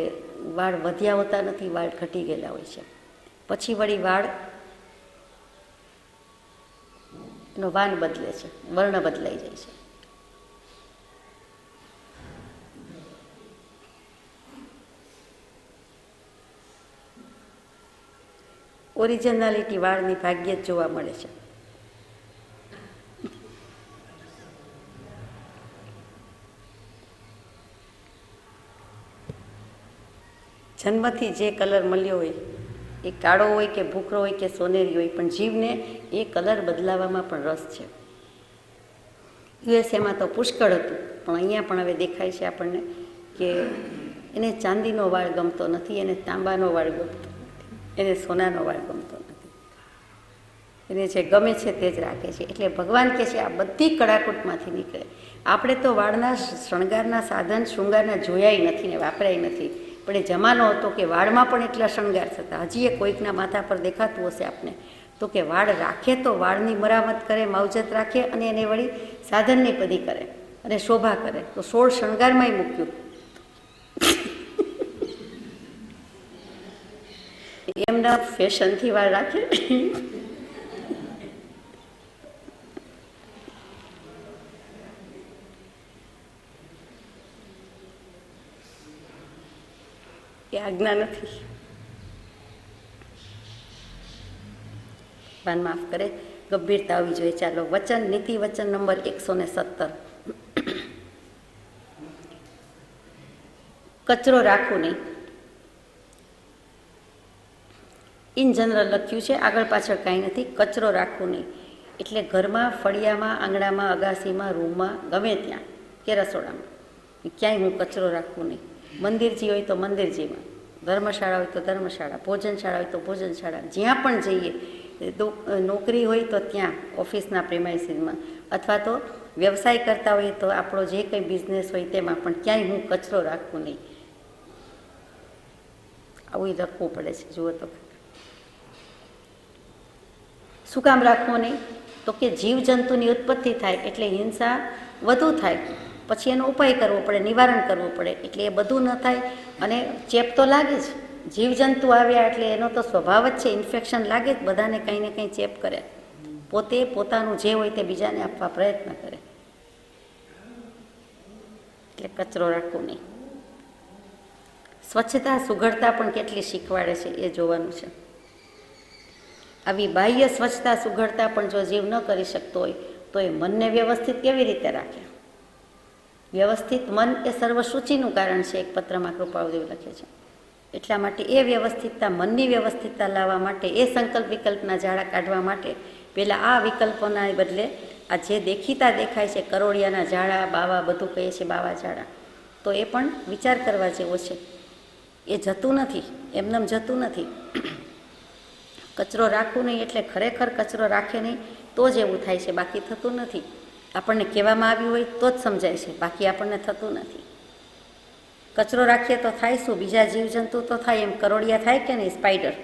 વાળ વધ્યા હોતા નથી, વાળ ઘટી ગયેલા હોય છે. પછી વળી વાળ એનો વાન બદલે છે, વર્ણ બદલાઈ જાય છે. ઓરિજિનાલિટી વાળની ભાગ્યે જ જોવા મળે છે. જન્મથી જે કલર મળ્યો હોય એ કાળો હોય કે ભૂખરો હોય કે સોનેરી હોય, પણ જીવને એ કલર બદલાવામાં પણ રસ છે. યુએસએમાં તો પુષ્કળ હતું, પણ અહીંયા પણ હવે દેખાય છે આપણને કે એને ચાંદીનો વાળ ગમતો નથી, એને તાંબાનો વાળ ગમતો, એને સોનાનો વાળ ગમતો નથી. એને જે ગમે છે તે જ રાખે છે. એટલે ભગવાન કહે છે આ બધી કડાકૂટમાંથી નીકળે. આપણે તો વાળના શણગારના સાધન શૃંગારના જોયાય નથી ને વાપરાય નથી, પણ એ જમાનો હતો કે વાળમાં પણ એટલા શણગાર થતા. હજી એ કોઈકના માથા પર દેખાતું હશે આપને તો કે વાળ રાખે તો વાળની મરામત કરે, માવજત રાખે, અને એને વળી સાધનની પદી કરે અને શોભા કરે. તો 16 શણગારમાંય મૂક્યું. એમના ફેશનથી વાળ રાખે. એ આજ્ઞા નથી. ભગવાન માફ કરે, ગંભીરતા આવવી જોઈએ. ચાલો વચન, નીતિ વચન નંબર 117. કચરો રાખવું નહીં. ઇન જનરલ લખ્યું છે, આગળ પાછળ કાંઈ નથી. કચરો રાખવું નહીં એટલે ઘરમાં, ફળિયામાં, આંગણામાં, અગાસીમાં, રૂમમાં, ગમે ત્યાં કે રસોડામાં ક્યાંય હું કચરો રાખવું નહીં. મંદિરજી હોય તો મંદિરજીમાં, ધર્મશાળા હોય તો ધર્મશાળા, ભોજનશાળા હોય તો ભોજનશાળા, જ્યાં પણ જઈએ, નોકરી હોય તો ત્યાં, ઓફિસના પ્રેમાઇસીસમાં, અથવા તો વ્યવસાય કરતા હોઈએ તો આપણો જે કંઈ બિઝનેસ હોય તેમાં પણ ક્યાંય હું કચરો રાખવું નહીં. આવું રાખવું પડે છે. જુઓ તો શું કામ રાખવું નહીં? તો કે જીવજંતુની ઉત્પત્તિ થાય એટલે હિંસા વધુ થાય, પછી એનો ઉપાય કરવો પડે, નિવારણ કરવું પડે. એટલે એ બધું ન થાય અને ચેપ તો લાગે જ. જીવજંતુ આવ્યા એટલે એનો તો સ્વભાવ જ છે, ઇન્ફેક્શન લાગે જ, બધાને કંઈ ને કંઈ ચેપ કરે. પોતે પોતાનું જે હોય તે બીજાને આપવા પ્રયત્ન કરે. એટલે કચરો રાખવો નહીં. સ્વચ્છતા, સુઘડતા પણ કેટલી શીખવાડે છે એ જોવાનું છે. આવી બાહ્ય સ્વચ્છતા, સુઘડતા પણ જો જીવ ન કરી શકતો હોય તો એ મનને વ્યવસ્થિત કેવી રીતે રાખે? વ્યવસ્થિત મન એ સર્વસૂચિનું કારણ છે, એક પત્રમાં કૃપાળુદેવ લખે છે. એટલા માટે એ વ્યવસ્થિતતા, મનની વ્યવસ્થિતતા લાવવા માટે, એ સંકલ્પ વિકલ્પના જાળા કાઢવા માટે પહેલાં આ વિકલ્પોના બદલે આ જે દેખીતા દેખાય છે કરોળિયાના ઝાડા, બાવા, બધું કહીએ છીએ બાવા ઝાડા, તો એ પણ વિચાર કરવા જેવો છે. એ જતું નથી, એમનેમ જતું નથી. કચરો રાખવું નહીં એટલે ખરેખર કચરો રાખે નહીં તો જ એવું થાય છે, બાકી થતું નથી. આપણને કહેવામાં આવ્યું હોય તો જ સમજાય છે, બાકી આપણને થતું નથી. કચરો રાખીએ તો થાય શું? બીજા જીવજંતુ તો થાય, એમ કરોળિયા થાય કે નહીં? સ્પાઈડર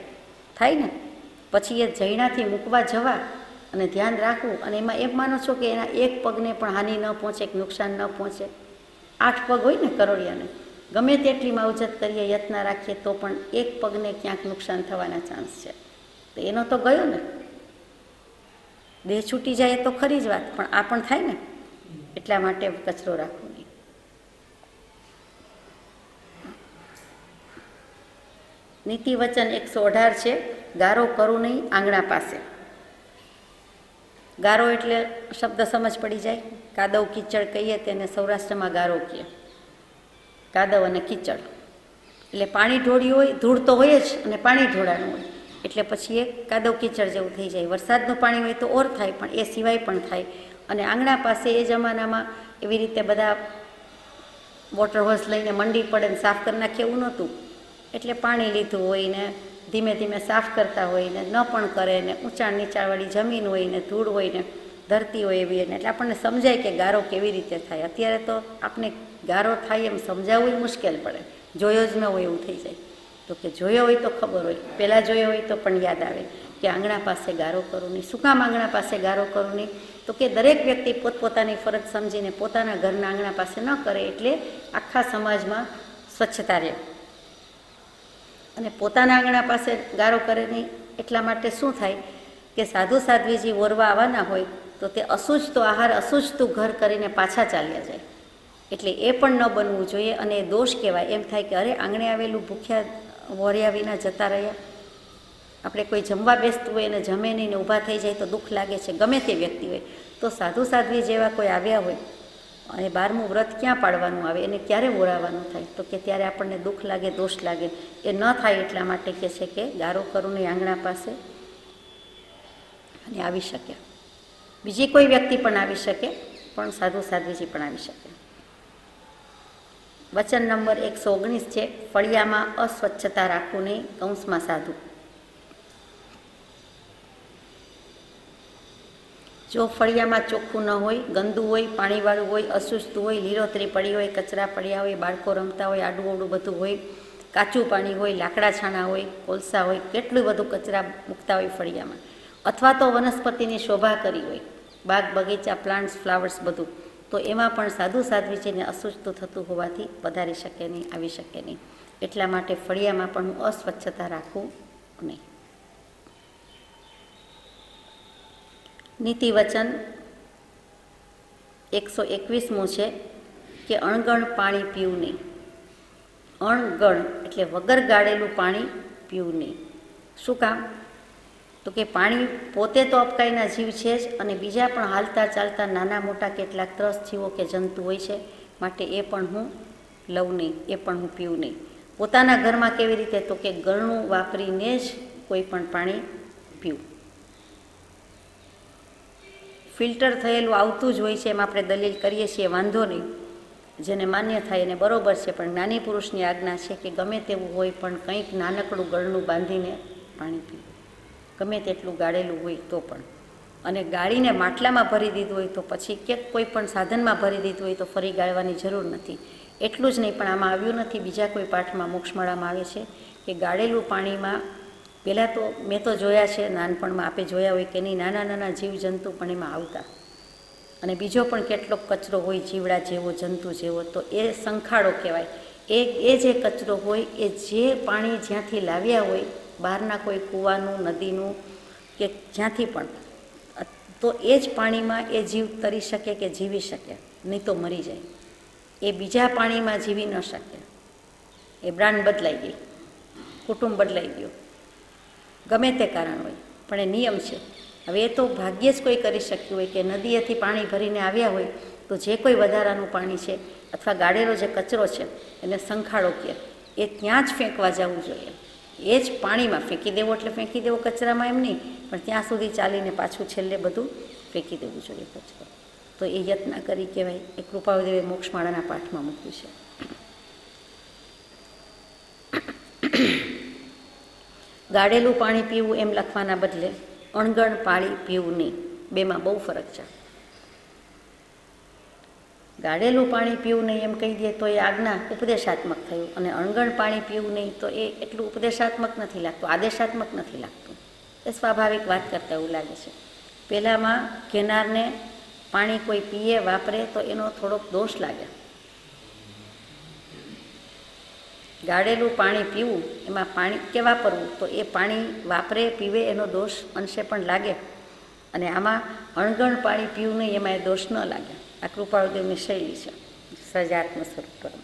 થાય ને. પછી એ જૈણાથી મૂકવા જવા અને ધ્યાન રાખવું, અને એમાં એમ માનો છો કે એના એક પગને પણ હાનિ ન પહોંચે, કે નુકસાન ન પહોંચે. 8 પગ હોય ને કરોળિયાને, ગમે તેટલી માવજત કરીએ, યત્ન રાખીએ તો પણ એક પગને ક્યાંક નુકસાન થવાના ચાન્સ છે. તો એનો તો ગયો ને, દેહ છૂટી જાય તો ખરી જ વાત, પણ આ પણ થાય ને. એટલા માટે કચરો રાખવો નહીં. નીતિ વચન 118 છે, ગારો કરું નહીં આંગણા પાસે. ગારો એટલે શબ્દ સમજ પડી જાય. કાદવ કીચડ કહીએ તેને સૌરાષ્ટ્રમાં ગારો કહે. કાદવ અને કીચડ એટલે પાણી ઢોળ્યું હોય, ધૂળ તો હોય જ, અને પાણી ઢોળાનું હોય એટલે પછી એ કાદવ કીચડ જેવું થઈ જાય. વરસાદનું પાણી હોય તો ઓર થાય, પણ એ સિવાય પણ થાય. અને આંગણા પાસે એ જમાનામાં એવી રીતે બધા વોટર હોર્સ લઈને મંડી પડે ને સાફ કરી નાખે એવું નહોતું. એટલે પાણી લીધું હોય ને ધીમે ધીમે સાફ કરતા હોય ને, ન પણ કરે ને, ઊંચાણ નીચાણવાળી જમીન હોય ને, ધૂળ હોય ને, ધરતી હોય એવી ને, એટલે આપણને સમજાય કે ગારો કેવી રીતે થાય. અત્યારે તો આપણે ગારો થાય એમ સમજાવવું મુશ્કેલ પડે, જોયો જ ન હોય એવું થઈ જાય. તો કે જોયો હોય તો ખબર હોય, પહેલાં જોયો હોય તો પણ યાદ આવે કે આંગણા પાસે ગારો કરું નહીં. શું કામ આંગણા પાસે ગારો કરું નહીં? તો કે દરેક વ્યક્તિ પોતપોતાની ફરજ સમજીને પોતાના ઘરના આંગણા પાસે ન કરે એટલે આખા સમાજમાં સ્વચ્છતા રહે. અને પોતાના આંગણા પાસે ગારો કરે નહીં એટલા માટે શું થાય કે સાધુ સાધ્વીજી ઓરવા આવવાના હોય તો તે અશુચતો આહાર, અશુચતું ઘર કરીને પાછા ચાલ્યા જાય. એટલે એ પણ ન બનવું જોઈએ, અને એ દોષ કહેવાય. એમ થાય કે અરે આંગણે આવેલું ભૂખ્યા વોર્યા વિના જતા રહ્યા. આપણે કોઈ જમવા બેસતું હોય અને જમે નહીં ને ઊભા થઈ જાય તો દુઃખ લાગે છે, ગમે તે વ્યક્તિ હોય. તો સાધુ સાધ્વી જેવા કોઈ આવ્યા હોય અને 12મું વ્રત ક્યાં પાડવાનું આવે, એને ક્યારે ઓરાવાનું થાય? તો કે ત્યારે આપણને દુઃખ લાગે, દોષ લાગે. એ ન થાય એટલા માટે કહે છે કે ગારો કરું નહીં આંગણા પાસે. અને આવી શકે, બીજી કોઈ વ્યક્તિ પણ આવી શકે, પણ સાધુ સાધ્વીજી પણ આવી શકે. વચન નંબર 119 છે, ફળિયામાં અસ્વચ્છતા રાખવું નહીં, કૌંસમાં સાધુ. જો ફળિયામાં ચોખ્ખું ન હોય, ગંદુ હોય, પાણીવાળું હોય, અશુચતું હોય, લીલોતરી પડી હોય, કચરા પડ્યા હોય, બાળકો રમતા હોય, આડું અવડું બધું હોય, કાચું પાણી હોય, લાકડા છાણા હોય, કોલસા હોય, કેટલું બધું કચરા મૂકતા હોય ફળિયામાં, અથવા તો વનસ્પતિની શોભા કરી હોય, બાગ બગીચા, પ્લાન્ટ્સ, ફ્લાવર્સ બધું, તો એમાં પણ સાધુ સાધ્વીજીને અશુચતું થતું હોવાથી પધારી શકે નહીં, આવી શકે નહીં. એટલા માટે ફળિયામાં પણ હું અસ્વચ્છતા રાખું નહીં. નીતિ વચન 121મું છે કે અણગણ પાણી પીવું નહીં. અણગણ એટલે વગર ગાળેલું પાણી પીવું નહીં. શું કામ? તો કે પાણી પોતે તો અપકાયના જીવ છે જ, અને બીજા પણ હાલતા ચાલતા નાના મોટા કેટલાક ત્રસ્ત જીવો કે જંતુ હોય છે, માટે એ પણ હું લઉં નહીં, એ પણ હું પીવું નહીં. પોતાના ઘરમાં કેવી રીતે? તો કે ગળણું વાપરીને જ કોઈ પણ પાણી પીવું. ફિલ્ટર થયેલું આવતું જ હોય છે એમ આપણે દલીલ કરીએ છીએ, વાંધો નહીં, જેને માન્ય થાય એને બરાબર છે. પણ જ્ઞાની પુરુષની આજ્ઞા છે કે ગમે તેવું હોય પણ કંઈક નાનકડું ગળનું બાંધીને પાણી પીવું, ગમે તેટલું ગાળેલું હોય તો પણ. અને ગાળીને માટલામાં ભરી દીધું હોય તો પછી ક્યાંક કોઈ પણ સાધનમાં ભરી દીધું હોય તો ફરી ગાળવાની જરૂર નથી. એટલું જ નહીં, પણ આમાં આવ્યું નથી, બીજા કોઈ પાઠમાં મોક્ષમાળામાં આવે છે કે ગાળેલું પાણીમાં પહેલાં તો મેં તો જોયા છે, નાનપણમાં આપે જોયા હોય કે નહીં, નાના નાના જીવજંતુ પણ એમાં આવતા, અને બીજો પણ કેટલોક કચરો હોય જીવડા જેવો, જંતુ જેવો, તો એ સંખાડો કહેવાય. એ જે કચરો હોય એ જે પાણી જ્યાંથી લાવ્યા હોય, બહારના કોઈ કૂવાનું, નદીનું કે જ્યાંથી પણ, તો એ જ પાણીમાં એ જીવ તરી શકે કે જીવી શકે, નહીં તો મરી જાય. એ બીજા પાણીમાં જીવી ન શકે. એ બ્રાન્ડ બદલાઈ ગઈ, કુટુંબ બદલાઈ ગયું, ગમે તે કારણ હોય, પણ એ નિયમ છે. હવે એ તો ભાગ્યે જ કોઈ કરી શક્યું હોય કે નદીએથી પાણી ભરીને આવ્યા હોય તો જે કોઈ વધારાનું પાણી છે અથવા ગાળેલો જે કચરો છે એને સંખાડો કહે, એ ત્યાં જ ફેંકવા જવું જોઈએ. એ જ પાણીમાં ફેંકી દેવો એટલે ફેંકી દેવો કચરામાં એમ નહીં, પણ ત્યાં સુધી ચાલીને પાછું છેલ્લે બધું ફેંકી દેવું જોઈએ કચરો. તો એ યત્ન કરી કહેવાય. એ કૃપાળુદેવે મોક્ષમાળાના પાઠમાં મૂક્યું છે. ગાળેલું પાણી પીવું એમ લખવાના બદલે અણગણ પાણી પીવું નહીં. બેમાં બહુ ફરક છે. ગાળેલું પાણી પીવું નહીં એમ કહી દે તો એ આજ્ઞા ઉપદેશાત્મક થયું, અને અણગણ પાણી પીવું નહીં તો એ એટલું ઉપદેશાત્મક નથી લાગતું, આદેશાત્મક નથી લાગતું. એ સ્વાભાવિક વાત કરતાં એવું લાગે છે. પહેલાંમાં કેનારને પાણી કોઈ પીએ વાપરે તો એનો થોડોક દોષ લાગે. ગાળેલું પાણી પીવું એમાં પાણી કે વાપરવું તો એ પાણી વાપરે પીવે એનો દોષ અંશે પણ લાગે, અને આમાં અણગણ પાણી પીવું નહીં એમાં એ દોષ ન લાગે. આ કૃપાળુદેવની શૈલી છે સહજાત્મ સ્વરૂપ પર.